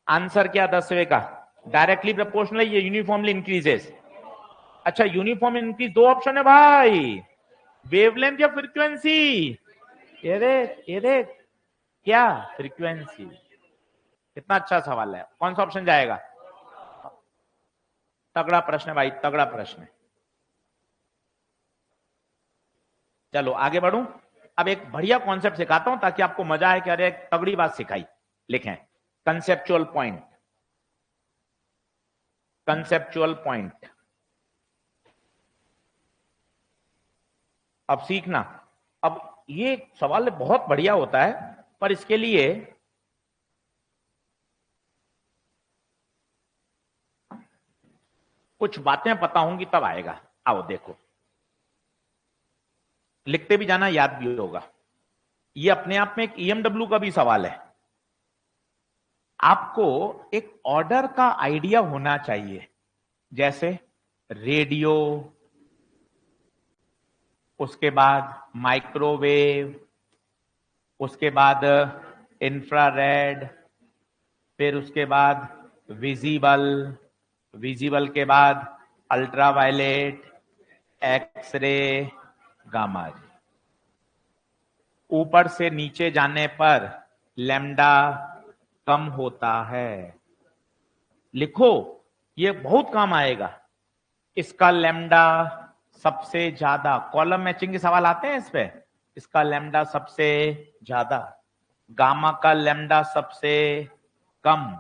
आंसर क्या 10वें का? डायरेक्टली प्रोपोर्शनल, ये यूनिफॉर्मली इंक्रीजेस। अच्छा, यूनिफॉर्म इंक्रीज दो ऑप्शन है भाई, वेवलेंथ या फ्रीक्वेंसी। ये देख क्या, फ्रीक्वेंसी। कितना अच्छा सवाल है, कौन सा ऑप्शन जाएगा? तगड़ा प्रश्न है भाई, तगड़ा प्रश्न है। चलो आगे बढ़ूं। अब एक बढ़िया कॉन्सेप्ट सिखाता हूं ताकि आपको मजा आए कि अरे तगड़ी बात सिखाई। लिखें कंसेप्चुअल पॉइंट, कंसेप्चुअल पॉइंट। अब सीखना। अब ये सवाल बहुत बढ़िया होता है, पर इसके लिए कुछ बातें पता होंगी तब आएगा। आओ देखो, लिखते भी जाना, याद भी होगा। ये अपने आप में एक ईएमडब्ल्यू का भी सवाल है। आपको एक ऑर्डर का आइडिया होना चाहिए, जैसे रेडियो, उसके बाद माइक्रोवेव, उसके बाद इंफ्रारेड, फिर उसके बाद विजिबल, विजिबल के बाद अल्ट्रावायलेट, एक्सरे, गामा रे। ऊपर से नीचे जाने पर लैम्डा कम होता है। लिखो, ये बहुत काम आएगा। इसका लैम्डा सबसे ज्यादा, कॉलम मैचिंग के सवाल आते हैं इस पे। इसका लैम्डा सबसे ज्यादा, गामा का लैम्डा सबसे कम।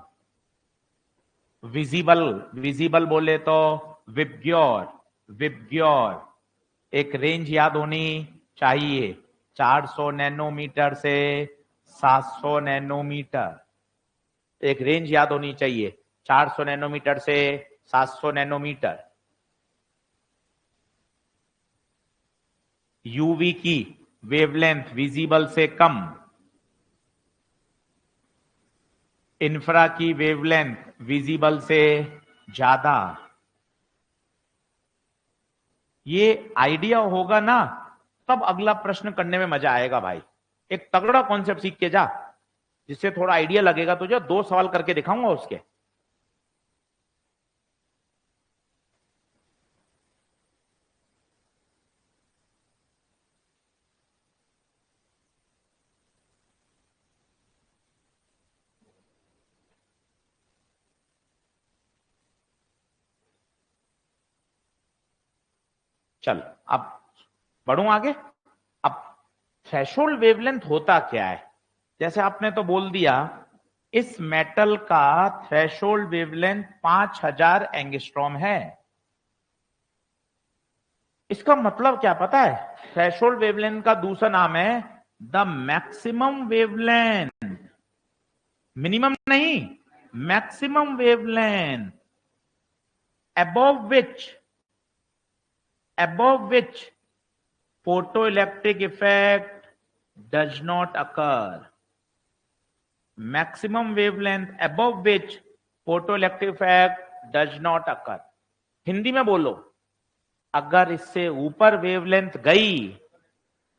विजिबल, विजिबल बोले तो विबग्योर, विबग्योर एक रेंज याद होनी चाहिए, 400 नैनोमीटर से 700 नैनोमीटर। एक रेंज याद होनी चाहिए, 400 नैनोमीटर से 700 नैनोमीटर। यूवी की वेवलेंथ विजिबल से कम, इंफ्रा की वेवलेंथ विजिबल से ज्यादा। ये आइडिया होगा ना, तब अगला प्रश्न करने में मजा आएगा भाई। एक तगड़ा कॉन्सेप्ट सीख के जा, जिससे थोड़ा आइडिया लगेगा तुझे। 2 सवाल करके दिखाऊंगा उसके। चल अब बढ़ूं आगे। अब थ्रेशोल्ड वेवलेंथ होता क्या है? जैसे आपने तो बोल दिया, इस मेटल का थ्रेशोल्ड वेवलेंथ 5000 एंगस्ट्रॉम है। इसका मतलब क्या पता है? थ्रेशोल्ड वेवलेंथ का दूसरा नाम है द मैक्सिमम वेवलेंथ। मिनिमम नहीं, maximum wavelength, above which photoelectric effect does not occur. Maximum wavelength above which photoelectric effect does not occur. Hindi में बोलो, अगर इससे ऊपर वेवलेंथ गई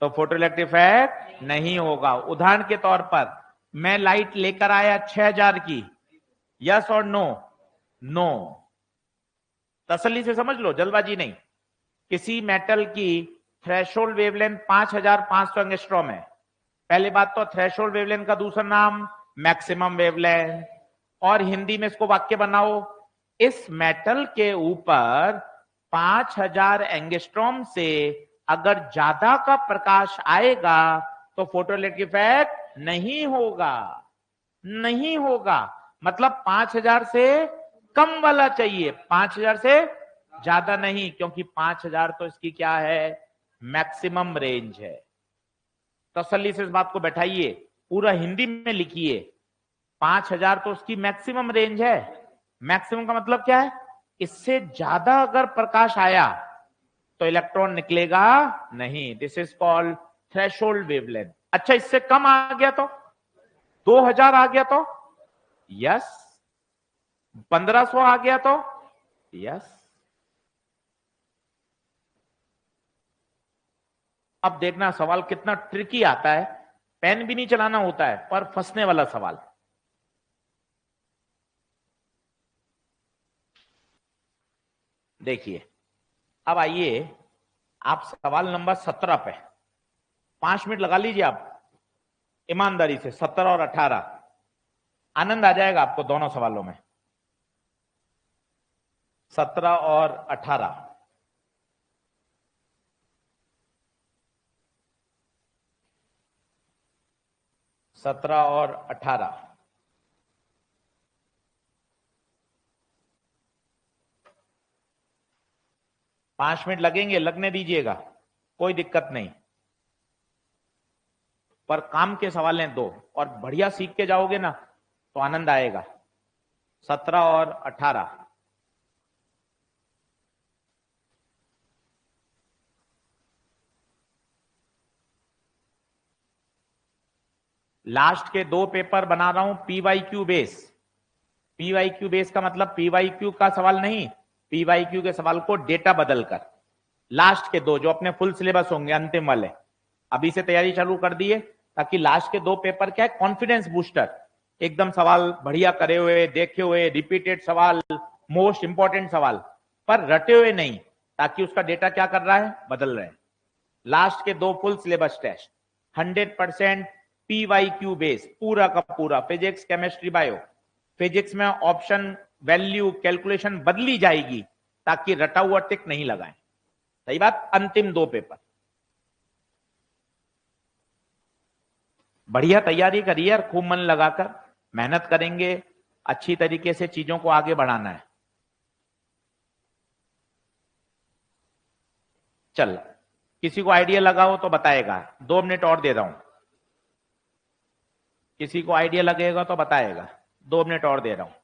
तो फोटोइलेक्ट्रिक इफेक्ट नहीं होगा। उदाहरण के तौर पर मैं लाइट लेकर आया 6000 की, यस और नो? नो। तसल्ली से समझ लो, जल्दबाजी नहीं। किसी मेटल की थ्रेशोल्ड वेवलेंथ 5500 एंगस्ट्रॉम है। पहली बात तो थ्रेशोल्ड वेवलेंथ का दूसरा नाम मैक्सिमम वेवलेंथ। और हिंदी में इसको वाक्य बनाओ, इस मेटल के ऊपर 5000 एंगस्ट्रॉम से अगर ज्यादा का प्रकाश आएगा तो फोटोइलेक्ट्रिक इफेक्ट नहीं होगा, नहीं होगा। मतलब 5000 से कम वाला चाहिए, 5000 से ज्यादा नहीं, क्योंकि 5000 तो इसकी क्या है, मैक्सिमम रेंज है। तसल्ली से इस बात को बैठाइए, पूरा हिंदी में लिखिए। 5000 तो उसकी मैक्सिमम रेंज है। मैक्सिमम का मतलब क्या है? इससे ज्यादा अगर प्रकाश आया तो इलेक्ट्रॉन निकलेगा नहीं। This is called threshold wavelength. अच्छा, इससे कम आ गया तो, 2000 आ गया तो यस, 1500 आ गया तो यस। अब देखना सवाल कितना ट्रिकी आता है। पेन भी नहीं चलाना होता है, पर फंसने वाला सवाल। देखिए, अब आइए आप सवाल नंबर 17 पे 5 मिनट लगा लीजिए आप ईमानदारी से। 17 और 18 आनंद आ जाएगा आपको दोनों सवालों में। 17 और 18 17 और 18 5 मिनट लगेंगे, लगने दीजिएगा, कोई दिक्कत नहीं, पर काम के सवाल हैं 2 और बढ़िया सीख के जाओगे ना तो आनंद आएगा। 17 और 18 लास्ट के 2 पेपर बना रहा हूं पीवाईक्यू बेस। पीवाईक्यू बेस का मतलब पीवाईक्यू का सवाल नहीं, पीवाईक्यू के सवाल को डेटा बदलकर। लास्ट के 2 जो अपने फुल सिलेबस होंगे अंतिम वाले, अभी से तैयारी चालू कर दिए ताकि लास्ट के 2 पेपर क्या है, कॉन्फिडेंस बूस्टर, एकदम सवाल बढ़िया करे हुए, देखे हुए, रिपीटेड सवाल, मोस्ट इंपॉर्टेंट सवाल, पर रटे हुए नहीं, ताकि उसका डेटा क्या कर रहा है, बदल रहे हैं। लास्ट के 2 full syllabus test 100% P Y Q base, पूरा का पूरा फिजिक्स, केमिस्ट्री, बायो। फिजिक्स में ऑप्शन वैल्यू कैलकुलेशन बदली जाएगी ताकि रटा हुआ टिक नहीं लगाएं। सही बात। अंतिम 2 पेपर बढ़िया तैयारी करिए और खूब मन लगाकर मेहनत करेंगे, अच्छी तरीके से चीजों को आगे बढ़ाना है। चल, किसी को आइडिया लगा हो तो बताएगा, 2 मिनट और दे रहा हूं। किसी को आइडिया लगेगा तो बताएगा, 2 मिनट और दे रहा हूं।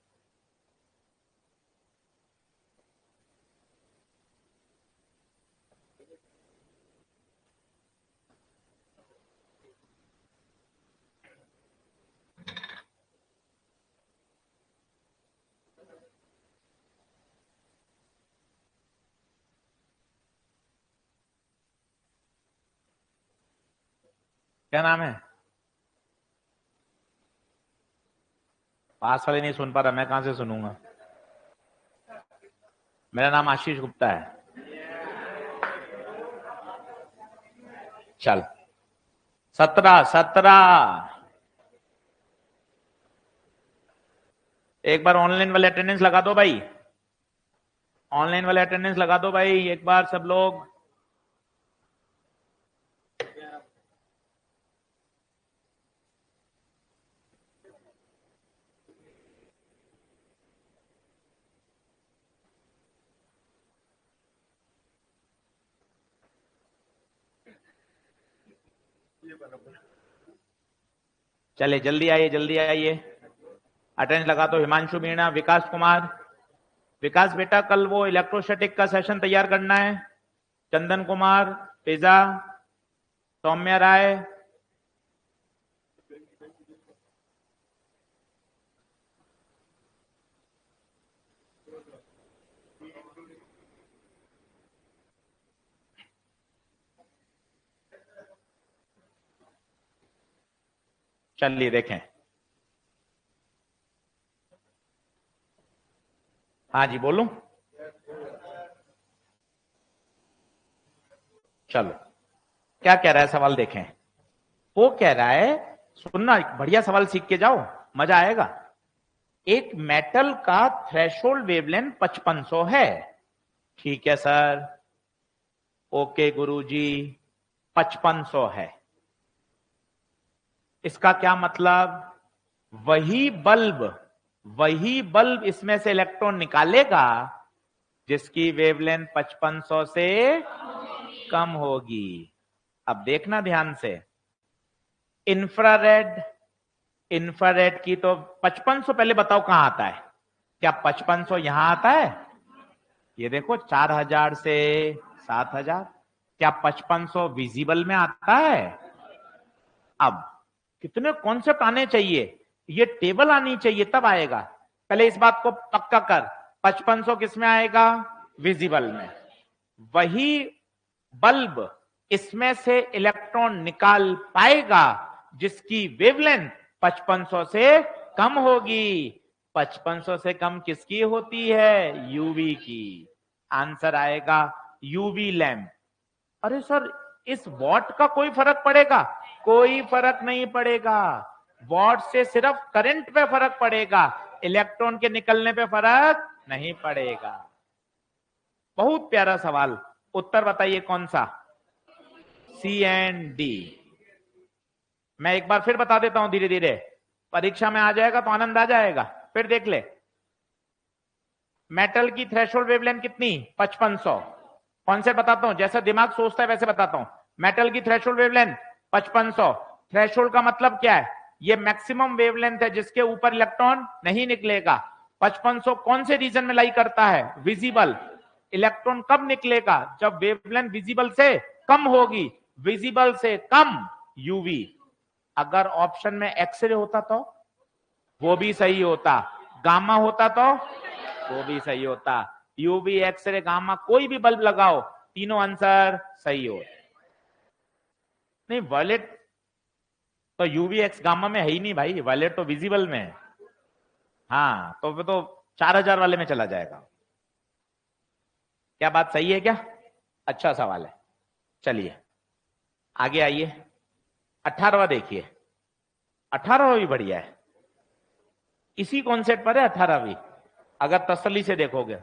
क्या नाम है? पास वाले नहीं सुन पा रहा, मैं कहां से सुनूंगा? मेरा नाम आशीष गुप्ता है। चल, 17 एक बार ऑनलाइन वाले अटेंडेंस लगा दो भाई, ऑनलाइन वाले अटेंडेंस लगा दो भाई एक बार सब लोग। चले जल्दी आइए, जल्दी आइए, अटेंडेंस लगा दो। हिमांशु मीणा, विकास कुमार। विकास बेटा कल वो इलेक्ट्रोस्टैटिक का सेशन तैयार करना है। चंदन कुमार, पिजा, सौम्या राय, चलिए देखें। हाँ जी बोलूं? चलो, क्या कह रहा है सवाल देखें। वो कह रहा है, सुनना, बढ़िया सवाल सीख के जाओ, मजा आएगा। एक मेटल का थ्रेशोल्ड वेवलेंथ 5500 है। ठीक है सर, ओके गुरुजी, 5500 है। इसका क्या मतलब? वही बल्ब इसमें से इलेक्ट्रॉन निकालेगा जिसकी वेवलेंथ 5500 से कम होगी। अब देखना ध्यान से, इंफ्रारेड की तो 5500 पहले बताओ कहां आता है? क्या 5500 यहां आता है? ये देखो 4000 से 7000। क्या 5500 विजिबल में आता है? अब कितने कॉन्सेप्ट आने चाहिए, ये टेबल आनी चाहिए तब आएगा। पहले इस बात को पक्का कर, 5500 किस में आएगा? विजिबल में। वही बल्ब इसमें से इलेक्ट्रॉन निकाल पाएगा जिसकी वेवलेंथ 5500 से कम होगी। 5500 से कम किसकी होती है? यूवी की। आंसर आएगा यूवी लैम्प। अरे सर इस वॉट का कोई फर्क पड़ेगा? कोई फर्क नहीं पड़ेगा। वॉट से सिर्फ करंट पे फर्क पड़ेगा, इलेक्ट्रॉन के निकलने पे फर्क नहीं पड़ेगा। बहुत प्यारा सवाल। उत्तर बताइए कौन सा? सी एंड डी। मैं एक बार फिर बता देता हूं धीरे धीरे, परीक्षा में आ जाएगा तो आनंद आ जाएगा। फिर देख ले, मेटल की थ्रेशोल्ड वेवलेंथ कितनी? 5500। कॉन्सेप्ट बताता हूं, जैसा दिमाग सोचता है वैसे बताता हूं। मेटल की थ्रेशोल्ड वेवलेंथ 5500। थ्रेशोल्ड का मतलब क्या है? ये मैक्सिमम वेवलेंथ है जिसके ऊपर इलेक्ट्रॉन नहीं निकलेगा। 5500 कौन से रीजन में लाई करता है? विजिबल। इलेक्ट्रॉन कब निकलेगा? जब वेवलेंथ विजिबल से कम होगी। विजिबल से कम यूवी। अगर ऑप्शन में एक्सरे होता तो वो भी सही होता, गामा होता तो वो भी सही होता। यूवी, एक्सरे, गामा, कोई भी बल्ब लगाओ, तीनों आंसर सही हो। नहीं, वायलेट तो यूवी एक्स गामा में है ही नहीं भाई, वायलेट तो विजिबल में है। हाँ, तो वो तो 4000 वाले में चला जाएगा। क्या बात सही है क्या? अच्छा सवाल है। चलिए आगे आइए, 18वां देखिए। 18वां भी बढ़िया है, इसी कॉन्सेप्ट पर है 18वीं, अगर तसल्ली से देखोगे।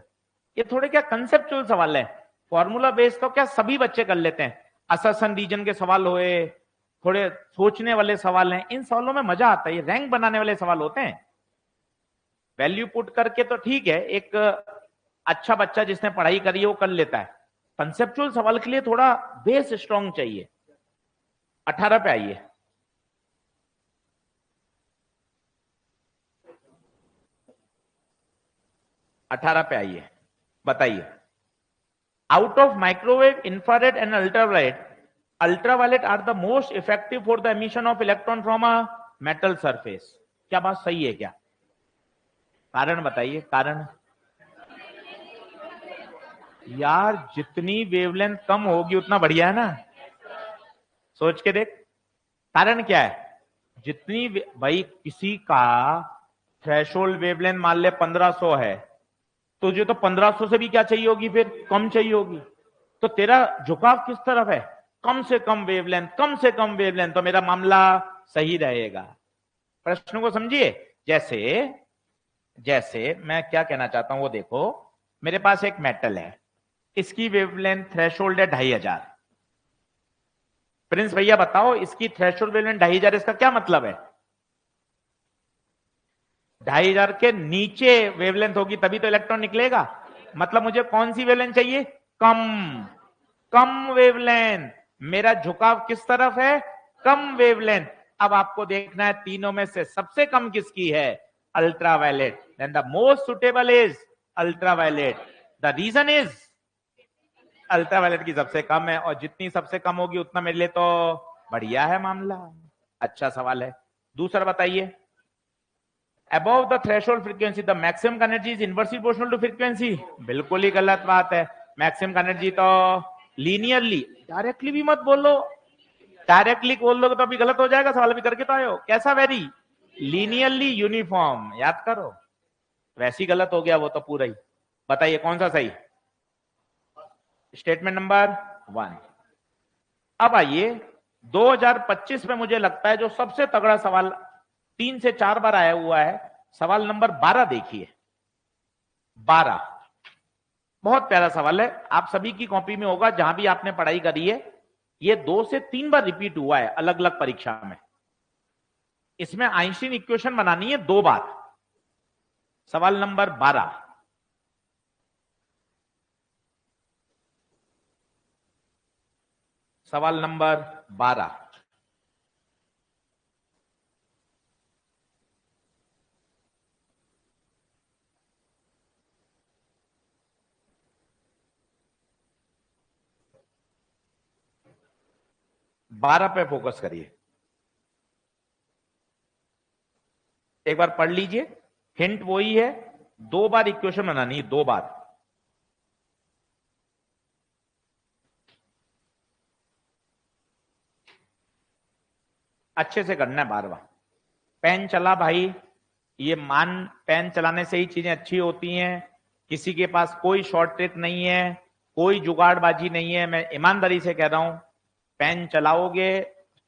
ये थोड़े क्या कंसेप्चुअल सवाल है, फॉर्मूला बेस्ड तो क्या सभी बच्चे कर लेते हैं। असर्शन रीजन के सवाल हुए, थोड़े सोचने वाले सवाल हैं, इन सवालों में मजा आता है। ये रैंक बनाने वाले सवाल होते हैं। वैल्यू पुट करके तो ठीक है, एक अच्छा बच्चा जिसने पढ़ाई करी है वो कर लेता है। कंसेप्चुअल सवाल के लिए थोड़ा बेस स्ट्रांग चाहिए। 18 पे आइए। बताइए, out of microwave, infrared and ultraviolet are the most effective for the emission of electron from a metal surface. क्या बात सही है क्या? कारण बताइए, कारण। यार जितनी वेवलेंथ कम होगी उतना बढ़िया है ना, सोच के देख। कारण क्या है? जितनी भाई किसी का थ्रेशोल्ड वेवलेंथ मान ले 1500 है, तुझे तो 1500 से भी क्या चाहिए होगी, फिर कम चाहिए होगी। तो तेरा झुकाव किस तरफ है? कम से कम वेवलेंथ, कम से कम वेवलेंथ, तो मेरा मामला सही रहेगा। प्रश्न को समझिए। जैसे जैसे मैं क्या कहना चाहता हूं वो देखो। मेरे पास एक मेटल है, इसकी वेवलेंथ थ्रेशोल्ड है 2500। प्रिंस भैया बताओ, इसकी थ्रेशोल्ड वेवलेंथ 2500, इसका क्या मतलब है? 2500 के नीचे वेवलेंथ होगी तभी तो इलेक्ट्रॉन निकलेगा। मतलब मुझे कौन सी वेवलेंथ चाहिए? कम। कम वेवलेंथ। मेरा झुकाव किस तरफ है? कम वेवलेंथ। अब आपको देखना है तीनों में से सबसे कम किसकी है? Ultraviolet. Then the most suitable is ultraviolet. The reason is ultraviolet की सबसे कम है, और जितनी सबसे कम होगी उतना मेरे लिए तो बढ़िया है मामला। अच्छा सवाल है। दूसरा बताइए, above the threshold frequency the maximum energy is inversely proportional to frequency। बिल्कुल ही गलत बात है। मैक्सिमम एनर्जी तो लीनियरली, डायरेक्टली भी मत बोलो। डायरेक्टली बोल लोगे तो अभी गलत हो जाएगा, सवाल भी करके तो आए हो। कैसा वेरी? लीनियरली यूनिफॉर्म, याद करो। वैसी गलत हो गया वो तो पूरा ही। बताइए कौन सा सही? Statement number 1। अब आइए 2025 में मुझे लगता है जो सबसे तगड़ा सवाल 3 से 4 बार आया हुआ है, सवाल नंबर 12 देखिए। 12 बहुत प्यारा सवाल है, आप सभी की कॉपी में होगा जहां भी आपने पढ़ाई करी है। ये 2 से 3 बार रिपीट हुआ है अलग अलग परीक्षा में। इसमें आइंस्टीन इक्वेशन बनानी है 2 बार। सवाल नंबर 12। सवाल नंबर 12। बारह पे फोकस करिए, एक बार पढ़ लीजिए। हिंट वही है, 2 बार इक्वेशन बनानी है, 2 बार। अच्छे से करना है बार बार। पेन चला भाई, ये मान पेन चलाने से ही चीजें अच्छी होती हैं किसी के पास कोई शॉर्ट ट्रिक नहीं है, कोई जुगाड़बाजी नहीं है, मैं ईमानदारी से कह रहा हूं। पेन चलाओगे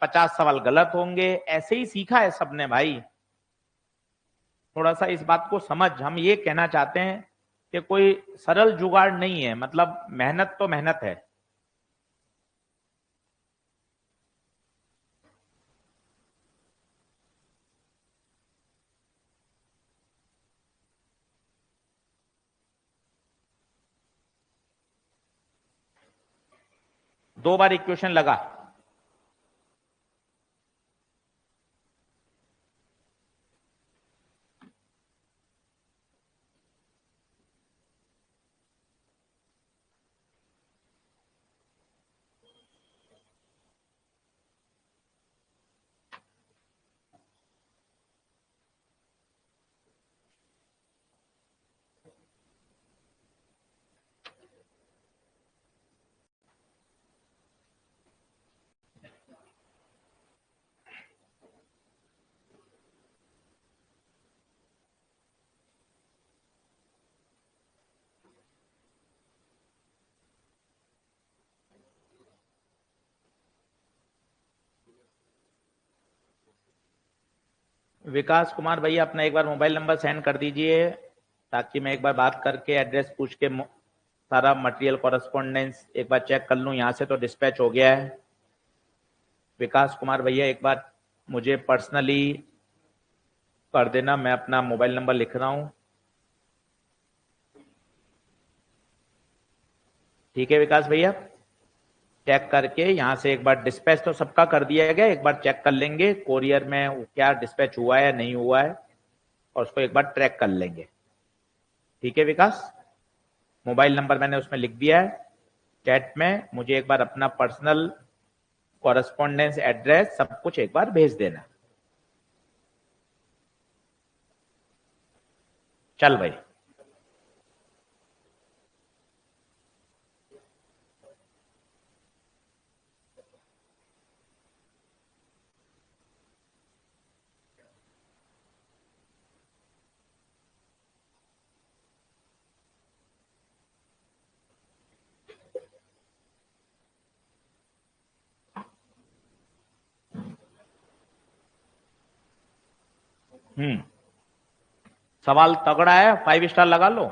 50 सवाल गलत होंगे, ऐसे ही सीखा है सबने भाई। थोड़ा सा इस बात को समझ, हम ये कहना चाहते हैं कि कोई सरल जुगाड़ नहीं है, मतलब मेहनत तो मेहनत है। दो बार इक्वेशन लगा, विकास कुमार भैया अपना एक बार मोबाइल नंबर सेंड कर दीजिए, ताकि मैं एक बार बात करके एड्रेस पूछ के सारा मटेरियल कॉरेस्पॉन्डेंस एक बार चेक कर लूं। यहां से तो डिस्पैच हो गया है। विकास कुमार भैया एक बार मुझे पर्सनली कर देना, मैं अपना मोबाइल नंबर लिख रहा हूं। ठीक है विकास भैया, चेक करके यहां से एक बार डिस्पैच तो सबका कर दिया गया, एक बार चेक कर लेंगे कोरियर में क्या डिस्पैच हुआ है नहीं हुआ है, और उसको एक बार ट्रैक कर लेंगे। ठीक है विकास, मोबाइल नंबर मैंने उसमें लिख दिया है चैट में, मुझे एक बार अपना पर्सनल कॉरेस्पॉन्डेंस एड्रेस सब कुछ एक बार भेज देना। चल भाई, सवाल तगड़ा है, 5 स्टार लगा लो।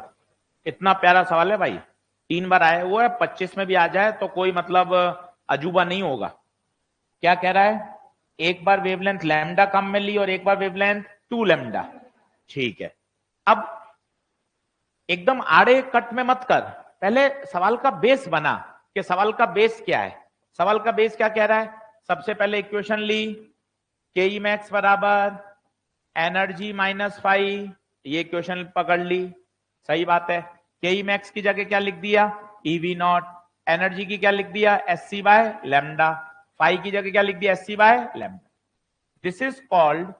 इतना प्यारा सवाल है भाई, 3 बार आया हुआ है, 25 में भी आ जाए तो कोई मतलब अजूबा नहीं होगा। क्या कह रहा है, एक बार वेवलेंथ लैम्डा कम में ली और एक बार वेवलेंथ 2 लैम्डा। ठीक है, अब एकदम आड़े कट में मत कर, पहले सवाल का बेस बना कि सवाल का बेस क्या है। सवाल का बेस क्या कह रहा है, सबसे पहले इक्वेशन ली, के ई मैक्स बराबर एनर्जी माइनस फाइव, ये इक्वेशन पकड़ ली, सही बात है। के ई मैक्स की जगह क्या लिख दिया, ईवी नॉट, एनर्जी की क्या लिख दिया, S C by lambda, five की जगह क्या लिख दिया, S C by lambda. This is called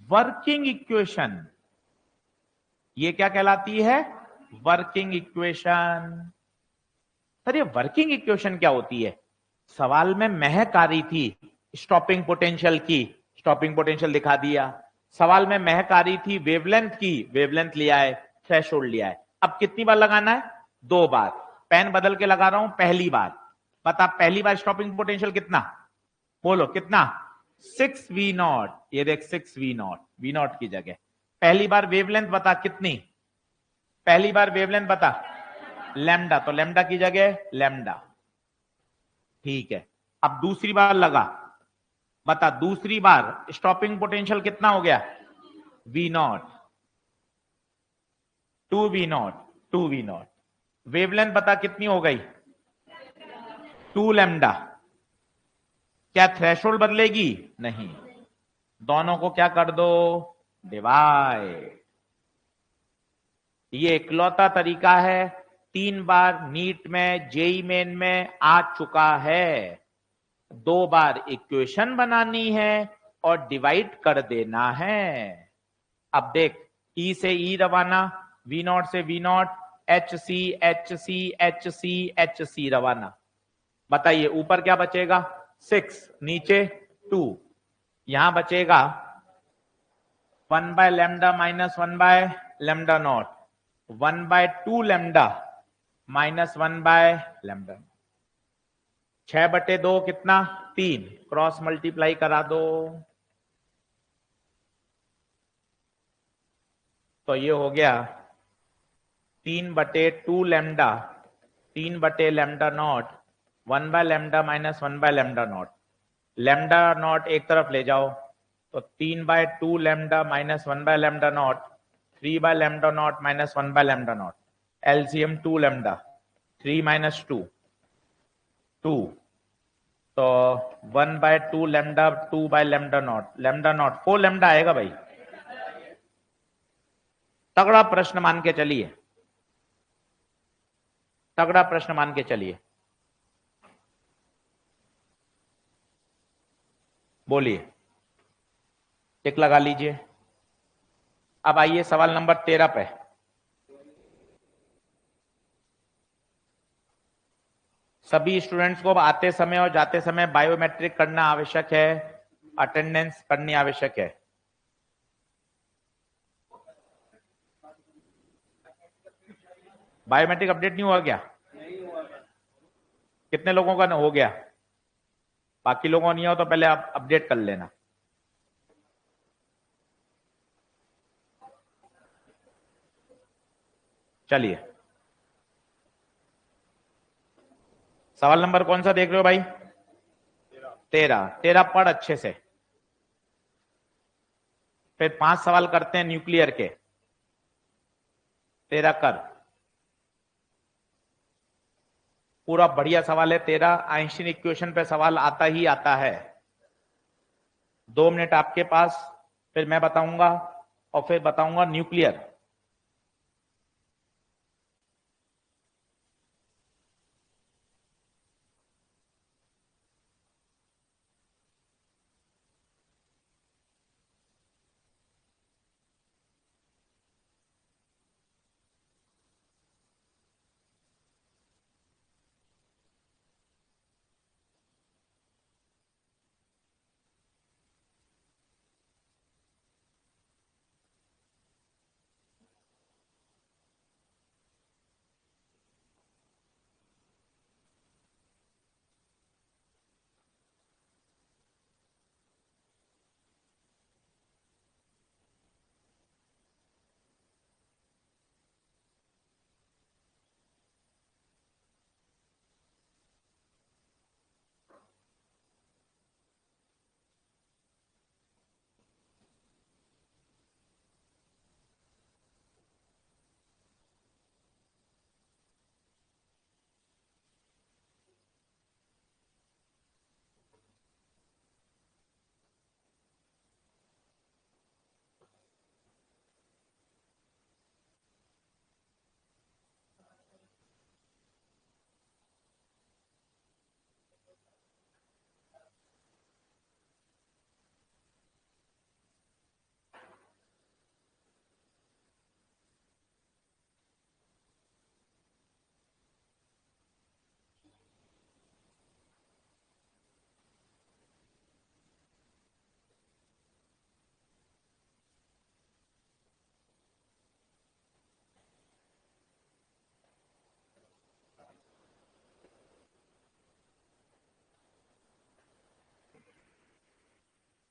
working equation. ये क्या कहलाती है, वर्किंग इक्वेशन। सर ये वर्किंग इक्वेशन क्या होती है, सवाल में महक आ रही थी स्टॉपिंग पोटेंशियल की, स्टॉपिंग पोटेंशियल दिखा दिया। सवाल में महक आ रही थी वेवलेंथ की, वेवलेंथ लिया है, थ्रेशोल्ड लिया है। अब कितनी बार लगाना है, 2 बार। पेन बदल के लगा रहा हूं, पहली बार बता, पहली बार स्टॉपिंग पोटेंशियल कितना, बोलो कितना, 6 वी नॉट। ये देख 6 वी नॉट, वी नॉट की जगह पहली बार वेवलेंथ बता कितनी, पहली बार वेवलेंथ बता लैम्डा, तो लैम्डा की जगह लैम्डा। ठीक है, अब दूसरी बार लगा, बता दूसरी बार स्टॉपिंग पोटेंशियल कितना हो गया, V naught, 2 V naught, 2 V naught. Wavelength बता कितनी हो गई, 2 लैम्डा। क्या थ्रेशोल्ड बदलेगी, नहीं, दोनों को क्या कर दो, डिवाइड। ये इकलौता तरीका है, 3 बार नीट में, जेई मेन में आ चुका है। 2 बार इक्वेशन बनानी है और डिवाइड कर देना है। अब देख, ई से ई रवाना, वी नॉट से V naught, H C H C H C H C रवाना। बताइए ऊपर क्या बचेगा, 6, नीचे 2, यहां बचेगा 1 by lambda minus 1 by lambda naught. 1/2 lambda minus 1/λ। 6/2 कितना 3, क्रॉस मल्टीप्लाई करा दो तो ये हो गया 3/2 lambda, 3/λ naught, 1/λ minus 1/λ naught. Lambda naught एक तरफ ले जाओ तो 3/2 lambda minus 1/λ naught, 3/λ naught minus 1/λ naught. LCM 2 lambda, 3 minus 2 2, तो 1/2 lambda 2/λ naught, lambda naught 4 lambda आएगा भाई। तगड़ा प्रश्न मान के चलिए, तगड़ा प्रश्न मान के चलिए, बोलिए, टिक लगा लीजिए। अब आइए सवाल नंबर 13 पे। सभी स्टूडेंट्स को आते समय और जाते समय बायोमेट्रिक करना आवश्यक है, अटेंडेंस करनी आवश्यक है। बायोमेट्रिक अपडेट नहीं हुआ क्या? कितने लोगों का हो गया? बाकी लोगों नहीं हो तो पहले आप अपडेट कर लेना। चलिए, सवाल नंबर कौन सा देख रहे हो भाई? 13 पढ़ अच्छे से। फिर 5 सवाल करते हैं न्यूक्लियर के। 13 कर, पूरा बढ़िया सवाल है 13। आइंस्टीन इक्वेशन पे सवाल आता ही आता है। 2 मिनट आपके पास, फिर मैं बताऊंगा और फिर बताऊंगा न्यूक्लियर।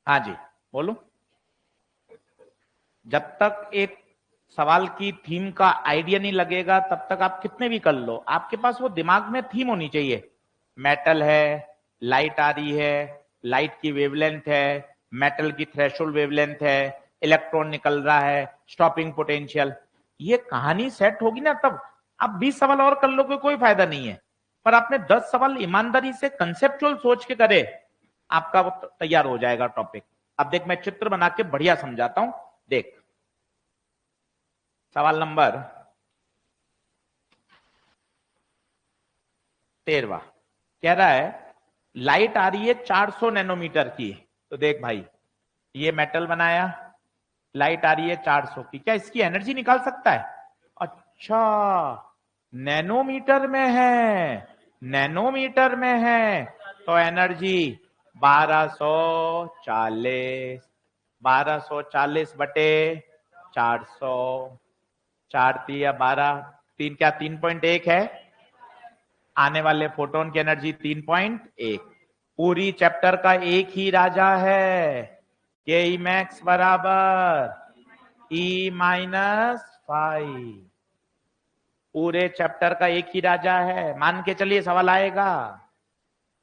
हाँ जी, बोलो। जब तक एक सवाल की थीम का आइडिया नहीं लगेगा तब तक आप कितने भी कर लो, आपके पास वो दिमाग में थीम होनी चाहिए। मेटल है, लाइट आ रही है, लाइट की वेवलेंथ है, मेटल की थ्रेशोल्ड वेवलेंथ है, इलेक्ट्रॉन निकल रहा है, स्टॉपिंग पोटेंशियल। ये कहानी सेट होगी ना तब। आप 20 सवाल और कर लोगे कोई फायदा नहीं है, पर आपने 10 सवाल ईमानदारी से कंसेप्चुअल सोच के करे, आपका वो तैयार हो जाएगा टॉपिक। अब देख, मैं चित्र बना के बढ़िया समझाता हूं, देख। सवाल नंबर 13 कह रहा है लाइट आ रही है 400 नैनोमीटर की। तो देख भाई, ये मेटल बनाया, लाइट आ रही है 400 की, क्या इसकी एनर्जी निकाल सकता है? अच्छा, नैनोमीटर में है, नैनोमीटर में है, तो एनर्जी 1240, 1240 बटे 400, 4 3 12, 3 क्या 3.1 है। आने वाले फोटोन की एनर्जी 3.1। पूरी चैप्टर का एक ही राजा है, के ई मैक्स बराबर ई माइनस 5। पूरे चैप्टर का एक ही राजा है। मान के चलिए सवाल आएगा।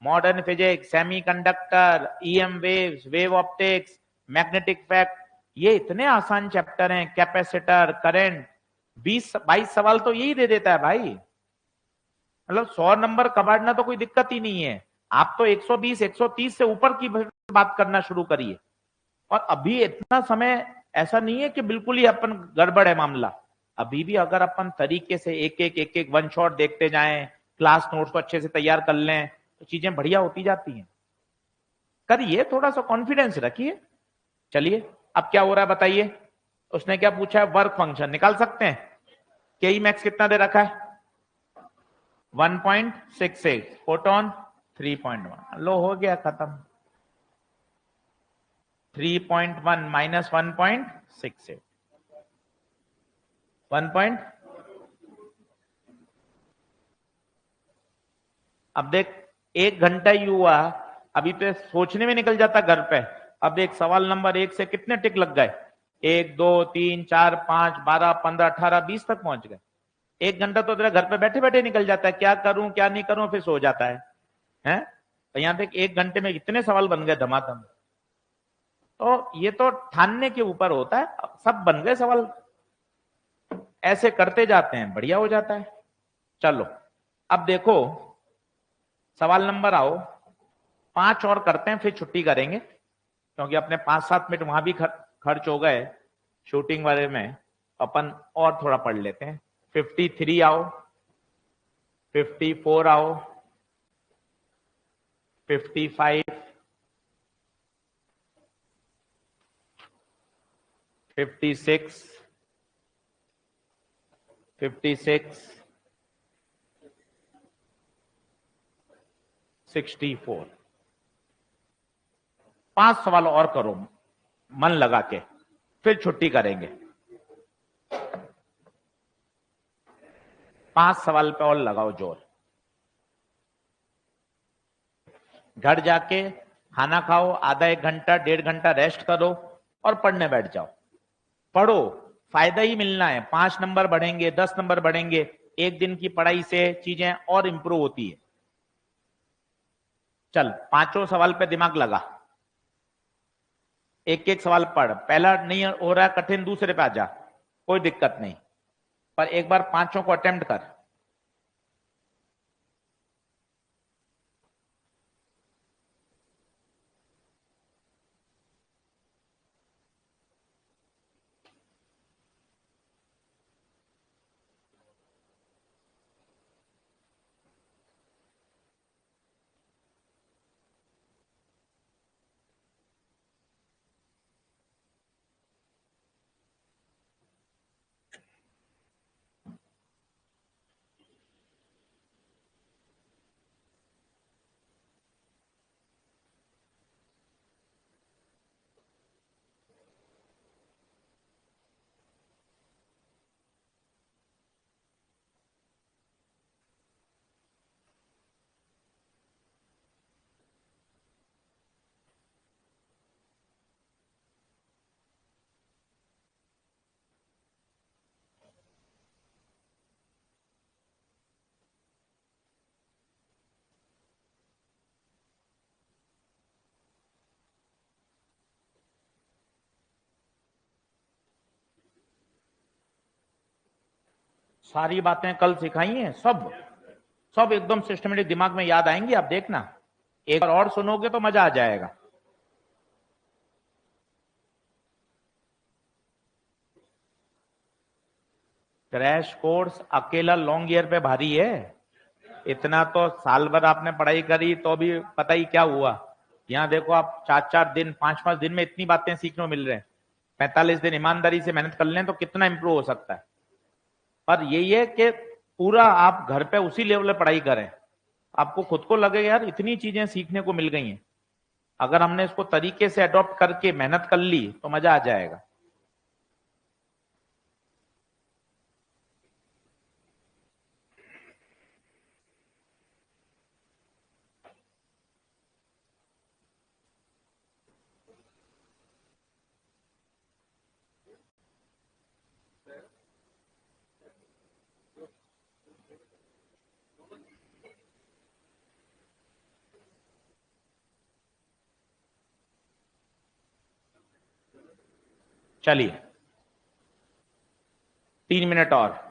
Modern physics, semiconductor, EM waves, wave optics, magnetic fact, ये इतने आसान चैप्टर हैं। कैपेसिटर, करंट, 20-22 सवाल तो यही दे देता है भाई। मतलब 100 नंबर कबाड़ना तो कोई दिक्कत ही नहीं है। आप तो 120 130 से ऊपर की बात करना शुरू करिए। और अभी इतना समय ऐसा नहीं है कि बिल्कुल ही अपन गड़बड़ है मामला। अभी भी अगर अपन तरीके से एक एक वन शॉट देखते जाएं, क्लास नोट्स को अच्छे से तैयार कर लें, तो चीजें बढ़िया होती जाती हैं। करिए, थोड़ा सा कॉन्फिडेंस रखिए। चलिए अब क्या हो रहा है बताइए। उसने क्या पूछा है, वर्क फंक्शन निकाल सकते हैं। के ई मैक्स कितना दे रखा है, 1.66, फोटोन 3.1। लो हो गया खत्म। 3.1 माइनस 1.68, 1. अब देख 1 घंटा ही हुआ, अभी तो सोचने में निकल जाता घर पे। अब देख सवाल नंबर 1 से कितने टिक लग गए, 1 2 3 4 5 12 15 18 20 तक पहुंच गए। 1 घंटा तो तेरा घर पे बैठे बैठे निकल जाता है, क्या करूं क्या नहीं करूं, फिर सो जाता है हैं। तो यहां तक 1 घंटे में इतने सवाल बन गए धमाधम। तो ये तो ठानने के ऊपर होता है। सब बन गए सवाल, ऐसे करते जाते हैं, बढ़िया हो जाता है। चलो अब देखो सवाल नंबर आओ 5 और करते हैं, फिर छुट्टी करेंगे, क्योंकि अपने 5-7 मिनट वहां भी खर्च हो गए शूटिंग वाले में। अपन और थोड़ा पढ़ लेते हैं। 53 आओ, 54 आओ, 55, 56, 56, 64। 5 सवाल और करो मन लगा के, फिर छुट्टी करेंगे। 5 सवाल पे और लगाओ जोर। घर जाके खाना खाओ, आधा 1 घंटा 1.5 घंटा रेस्ट करो और पढ़ने बैठ जाओ। पढ़ो, फायदा ही मिलना है। 5 नंबर बढ़ेंगे, 10 नंबर बढ़ेंगे। एक दिन की पढ़ाई से चीजें और इंप्रूव होती है। चल 5 सवाल पे दिमाग लगा, एक एक सवाल पढ़। पहला नहीं हो रहा है कठिन, दूसरे पे आ जा, कोई दिक्कत नहीं, पर एक बार 5 को अटेम्प्ट कर। सारी बातें कल सिखाई हैं, सब सब एकदम सिस्टमेटिक दिमाग में याद आएंगी। आप देखना, एक बार और सुनोगे तो मजा आ जाएगा। क्रैश कोर्स अकेला लॉन्ग ईयर पे भारी है। इतना तो साल भर आपने पढ़ाई करी तो भी पता ही क्या हुआ। यहाँ देखो आप 4-4 दिन 5-5 दिन में इतनी बातें सीखने को मिल रहे हैं। 45 दिन ईमानदारी से मेहनत कर लें तो कितना इंप्रूव हो सकता है। पर यही है कि पूरा आप घर पे उसी लेवल पे पढ़ाई करें, आपको खुद को लगे यार इतनी चीजें सीखने को मिल गई हैं। अगर हमने इसको तरीके से अडॉप्ट करके मेहनत कर ली तो मजा आ जाएगा। चलिए 3 मिनट और।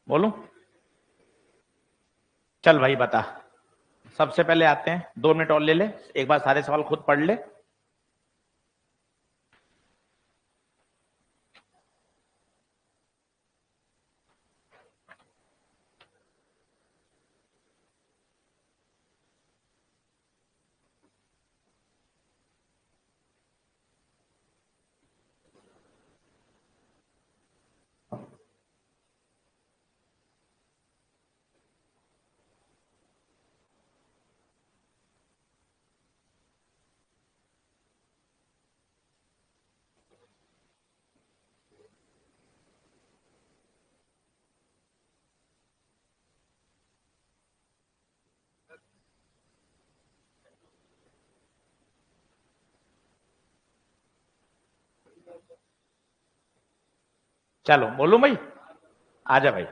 बोलूं? चल भाई बता। सबसे पहले आते हैं, 2 मिनट और ले ले, एक बार सारे सवाल खुद पढ़ ले। चलो बोलूं भाई, आजा भाई।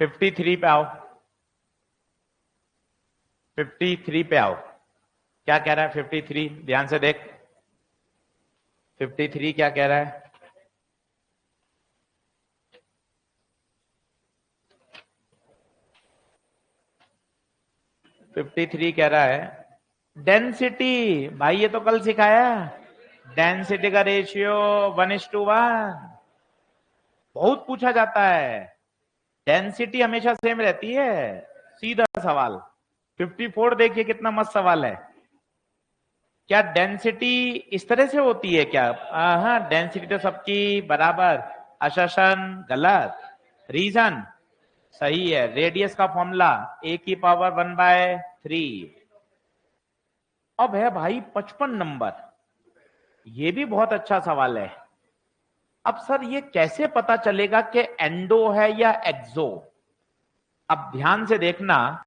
53 पे आओ, 53 पे आओ। क्या कह रहा है 53? ध्यान से देख, 53 क्या कह रहा है? फिफ्टी थ्री कह रहा है डेंसिटी। भाई ये तो कल सिखाया, डेंसिटी का रेशियो 1:1। बहुत पूछा जाता है, डेंसिटी हमेशा सेम रहती है। सीधा सवाल। 54 देखिए कितना मस्त सवाल है। क्या डेंसिटी इस तरह से होती है क्या? हाँ, डेंसिटी तो सबकी बराबर। अशासन गलत। रीजन सही है। रेडियस का फॉर्मूला a⁻1/3। अब है भाई 55 नंबर। ये भी बहुत अच्छा सवाल है। अब सर ये कैसे पता चलेगा कि एंडो है या एक्सो? अब ध्यान से देखना,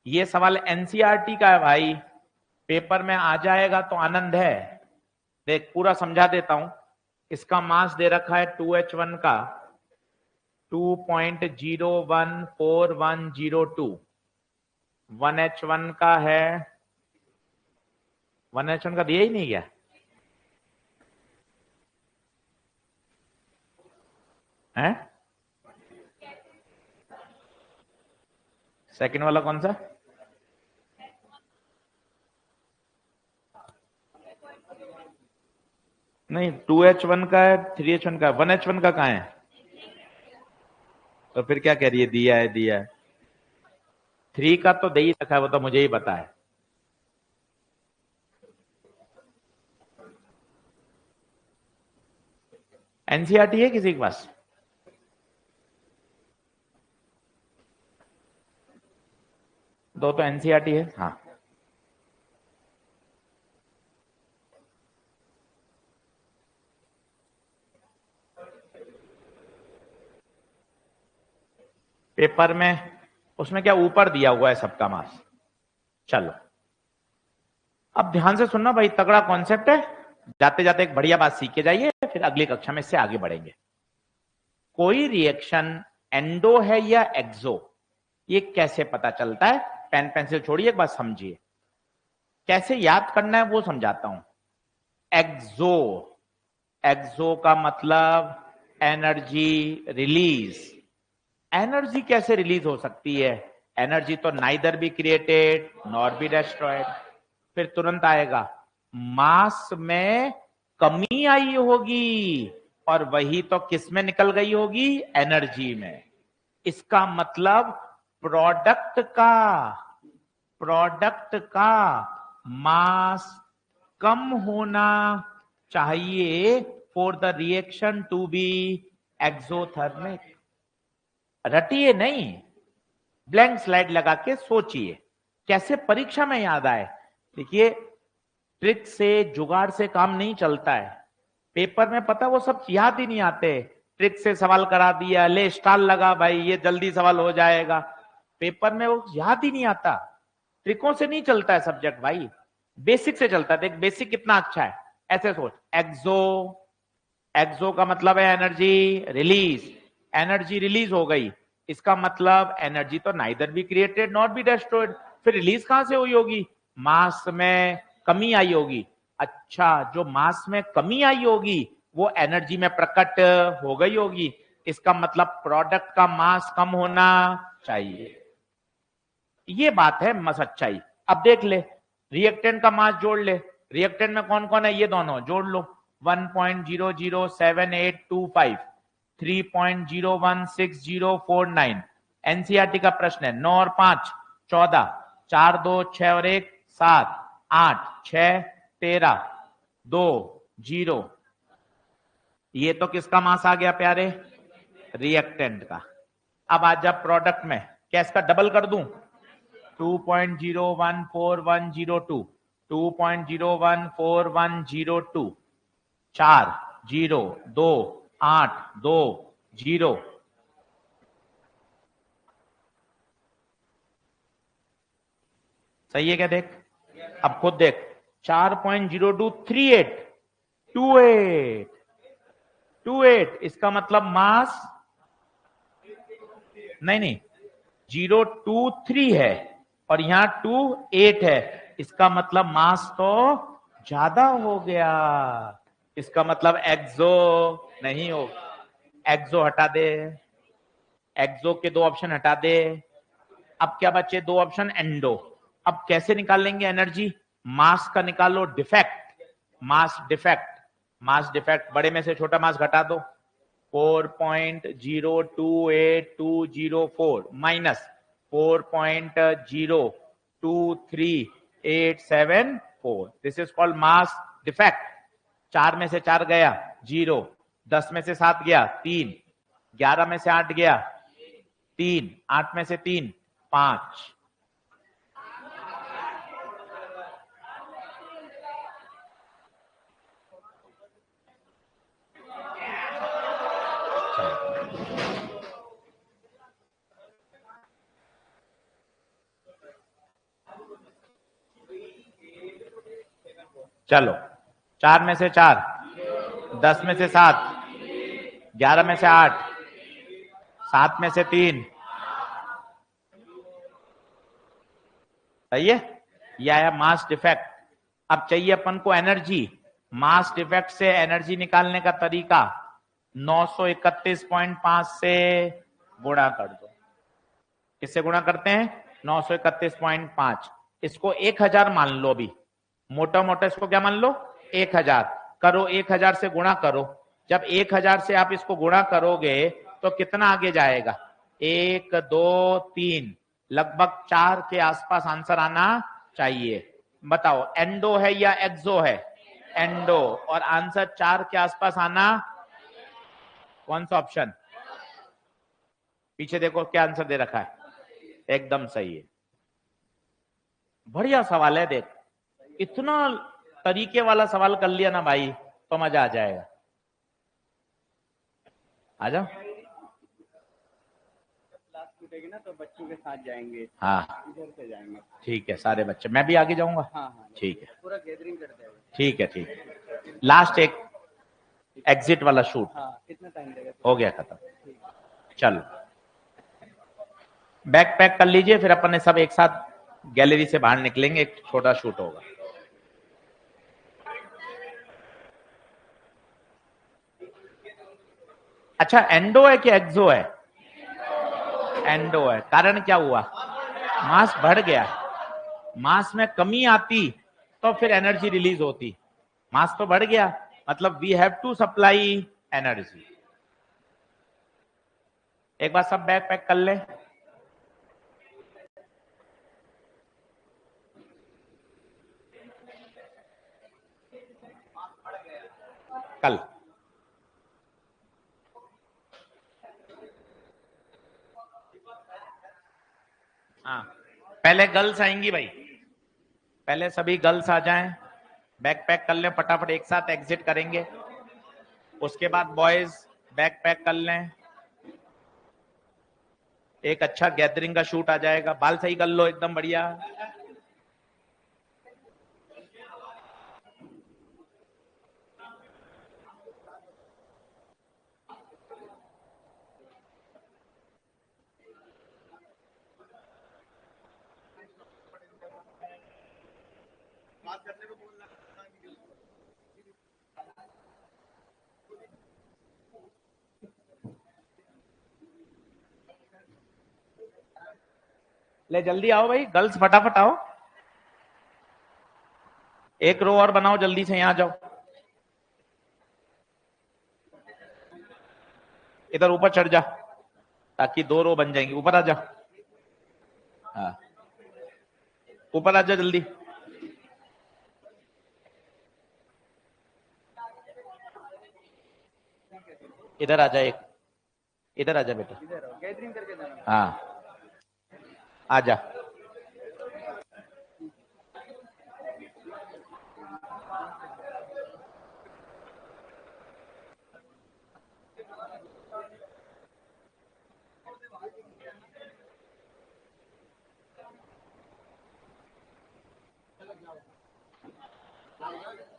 ये सवाल एनसीईआरटी का है भाई, पेपर में आ जाएगा तो आनंद है। देख पूरा समझा देता हूं। इसका मास दे रखा है 2H1 का 2.014102। 1H1 का है, 1H1 का दिया ही नहीं गया है। सेकंड वाला कौन सा? नहीं, 2H1 का है, 3H1 का, 1H1 का कहां है? तो फिर क्या कह रही है दिया है दिया है? 3 का तो दे ही रखा है, वो तो मुझे ही पता है। एनसीईआरटी है किसी के पास? दो तो एनसीईआरटी है। हाँ, पेपर में उसमें क्या ऊपर दिया हुआ है सबका मास। चलो अब ध्यान से सुनना भाई, तगड़ा कॉन्सेप्ट है। जाते जाते एक बढ़िया बात सीख के जाइए, फिर अगली कक्षा में इससे आगे बढ़ेंगे। कोई रिएक्शन एंडो है या एक्सो, ये कैसे पता चलता है? पेन पेंसिल छोड़िए, एक बात समझिए। कैसे याद करना है वो समझाता हूं। एक्सो, एक्सो का मतलब एनर्जी रिलीज। एनर्जी कैसे रिलीज हो सकती है? एनर्जी तो neither be created nor be destroyed. फिर तुरंत आएगा मास में कमी आई होगी, और वही तो किस में निकल गई होगी? एनर्जी में। इसका मतलब प्रोडक्ट का मास कम होना चाहिए for the reaction to be exothermic. रटिए नहीं, ब्लैंक स्लाइड लगा के सोचिए कैसे परीक्षा में याद आए। देखिए, ट्रिक से जुगाड़ से काम नहीं चलता है। पेपर में पता वो सब याद ही नहीं आते। ट्रिक से सवाल करा दिया, ले स्टार लगा भाई, ये जल्दी सवाल हो जाएगा। पेपर में वो याद ही नहीं आता। ट्रिकों से नहीं चलता है सब्जेक्ट भाई, बेसिक से चलता है। देख बेसिक कितना अच्छा है। ऐसे सोच, एक्सो, एक्सो का मतलब है एनर्जी रिलीज। एनर्जी रिलीज हो गई, इसका मतलब एनर्जी तो neither be created not be destroyed. फिर रिलीज कहां से हुई होगी? मास में कमी आई होगी। अच्छा, जो मास में कमी आई होगी वो एनर्जी में प्रकट हो गई होगी। इसका मतलब प्रोडक्ट का मास कम होना चाहिए। ये बात है सच्चाई। अब देख ले, रिएक्टेंट का मास जोड़ ले। रिएक्टेंट में कौन कौन है? ये दोनों जोड़ लो। 1.007825, 3.016049। एनसीईआरटी का प्रश्न है। 9 और 5 14, 4 2 6 और 1 7, 8 6 13, 2 0। ये तो किसका मास आ गया प्यारे? रिएक्टेंट का। अब आज जब प्रोडक्ट में क्या इसका डबल कर दूं? 2.014102, 2.014102, 4 0 2 8 2 0। सही है क्या? देख, अब खुद देख। 4.0238 28 28, इसका मतलब मास नहीं 023 है और यहां 28 है। इसका मतलब मास तो ज्यादा हो गया। इसका मतलब एक्सो नहीं हो। एक्सो हटा दे, एक्सो के 2 ऑप्शन हटा दे। अब क्या बचे? 2 ऑप्शन एंडो। अब कैसे निकालेंगे एनर्जी? मास का निकालो defect, mass defect. Mass defect, बड़े में से छोटा मास घटा दो। 4.028204 minus 4.023874। This is called mass defect. 4 में से 4 गया 0, 10 में से 7 गया 3, 11 में से 8 गया 3, 8 में से 3 5। चलो, 4 में से 4, 10 में से 7, 11 में से 8, 7 में से 3। सही है? यह आया मास डिफेक्ट। अब चाहिए अपन को एनर्जी। मास डिफेक्ट से एनर्जी निकालने का तरीका 931.5 से गुणा कर दो। किससे गुणा करते हैं? 931.5। इसको 1000 मान लो। अभी मोटा मोटा इसको क्या मान लो? 1000 करो। 1000 से गुणा करो। जब 1000 से आप इसको गुणा करोगे तो कितना आगे जाएगा? 1 2 3, लगभग 4 के आसपास आंसर आना चाहिए। बताओ एंडो है या एक्सो है? एंडो। और आंसर 4 के आसपास आना। कौन सा ऑप्शन? पीछे देखो क्या आंसर दे रखा है। एकदम सही है। बढ़िया सवाल है। देख, इतना तरीके वाला सवाल कर लिया ना भाई तो मजा आ जाएगा। आ जाओ। क्लास टूटेगी ना तो बच्चों के साथ जाएंगे। हाँ इधर से जाएंगे। ठीक है, सारे बच्चे। मैं भी आगे जाऊंगा। हाँ हाँ ठीक है पूरा गैदरिंग करते हैं। ठीक है ठीक है। लास्ट एक एग्जिट वाला शूट। हाँ कितना टाइम लगेगा? हो गया खत्म। चलो बैग पैक कर लीजिए, फिर अपन ने सब एक साथ गैलरी से बाहर निकलेंगे। एक छोटा शूट होगा। अच्छा, एंडो है कि एक्सो है? एंडो है। कारण क्या हुआ? मास बढ़ गया। मास में कमी आती तो फिर एनर्जी रिलीज होती। मास तो बढ़ गया, मतलब we have to supply energy. एक बार सब बैग पैक कर ले। कल। हाँ, पहले गर्ल्स आएंगी भाई, पहले सभी गर्ल्स आ जाएं, बैग पैक कर लें फटाफट, एक साथ एग्जिट करेंगे। उसके बाद बॉयज बैग पैक कर लें, एक अच्छा गैदरिंग का शूट आ जाएगा। बाल सही कर लो, एकदम बढ़िया। ले जल्दी आओ भाई, गर्ल्स फटाफट आओ, एक रो और बनाओ जल्दी से, यहां जाओ, इधर ऊपर चढ़ जा ताकि 2 रो बन जाएंगी। ऊपर आ जा, हाँ ऊपर आ जा जल्दी। इधर आ जा, एक इधर आ जा बेटा, गैदरिंग करके जाना। हाँ आ जा।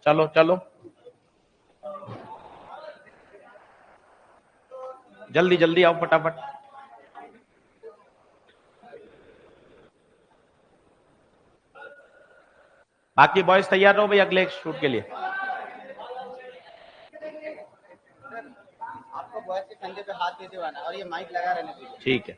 चलो चलो जल्दी जल्दी आओ फटाफट। बाकी बॉयज तैयार रहो भाई अगले शूट के लिए। आपको बॉयज के कंधे पे हाथ दे देवाना और ये माइक लगा रहने दीजिए। ठीक है,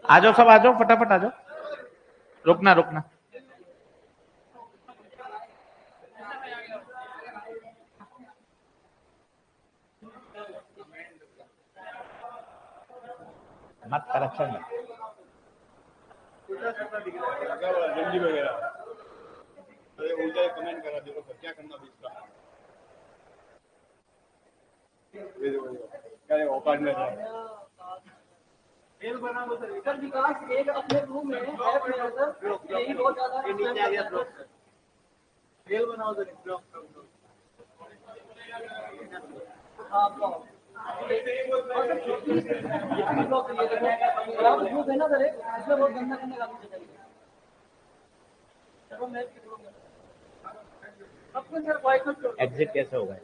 आ जाओ सब, आ जाओ फटाफट आ जाओ, रुकना रुकना। मत करप्शन मत। जल्दी वगैरह, अरे उल्टा कमेंट करा देखो सर क्या करना इसका। क्या औकात में था। रेल बना दो सर विकास एक अपने रूम में है सर, यही बहुत ज्यादा नीचे आ गया ब्लॉक सर। रेल बनाओ सर, ब्लॉक हाँ ब्लॉक ग्रुप है ना सर, इसमें बहुत गंदा गंदा काम चाहिए। एग्जिट कैसे होगा?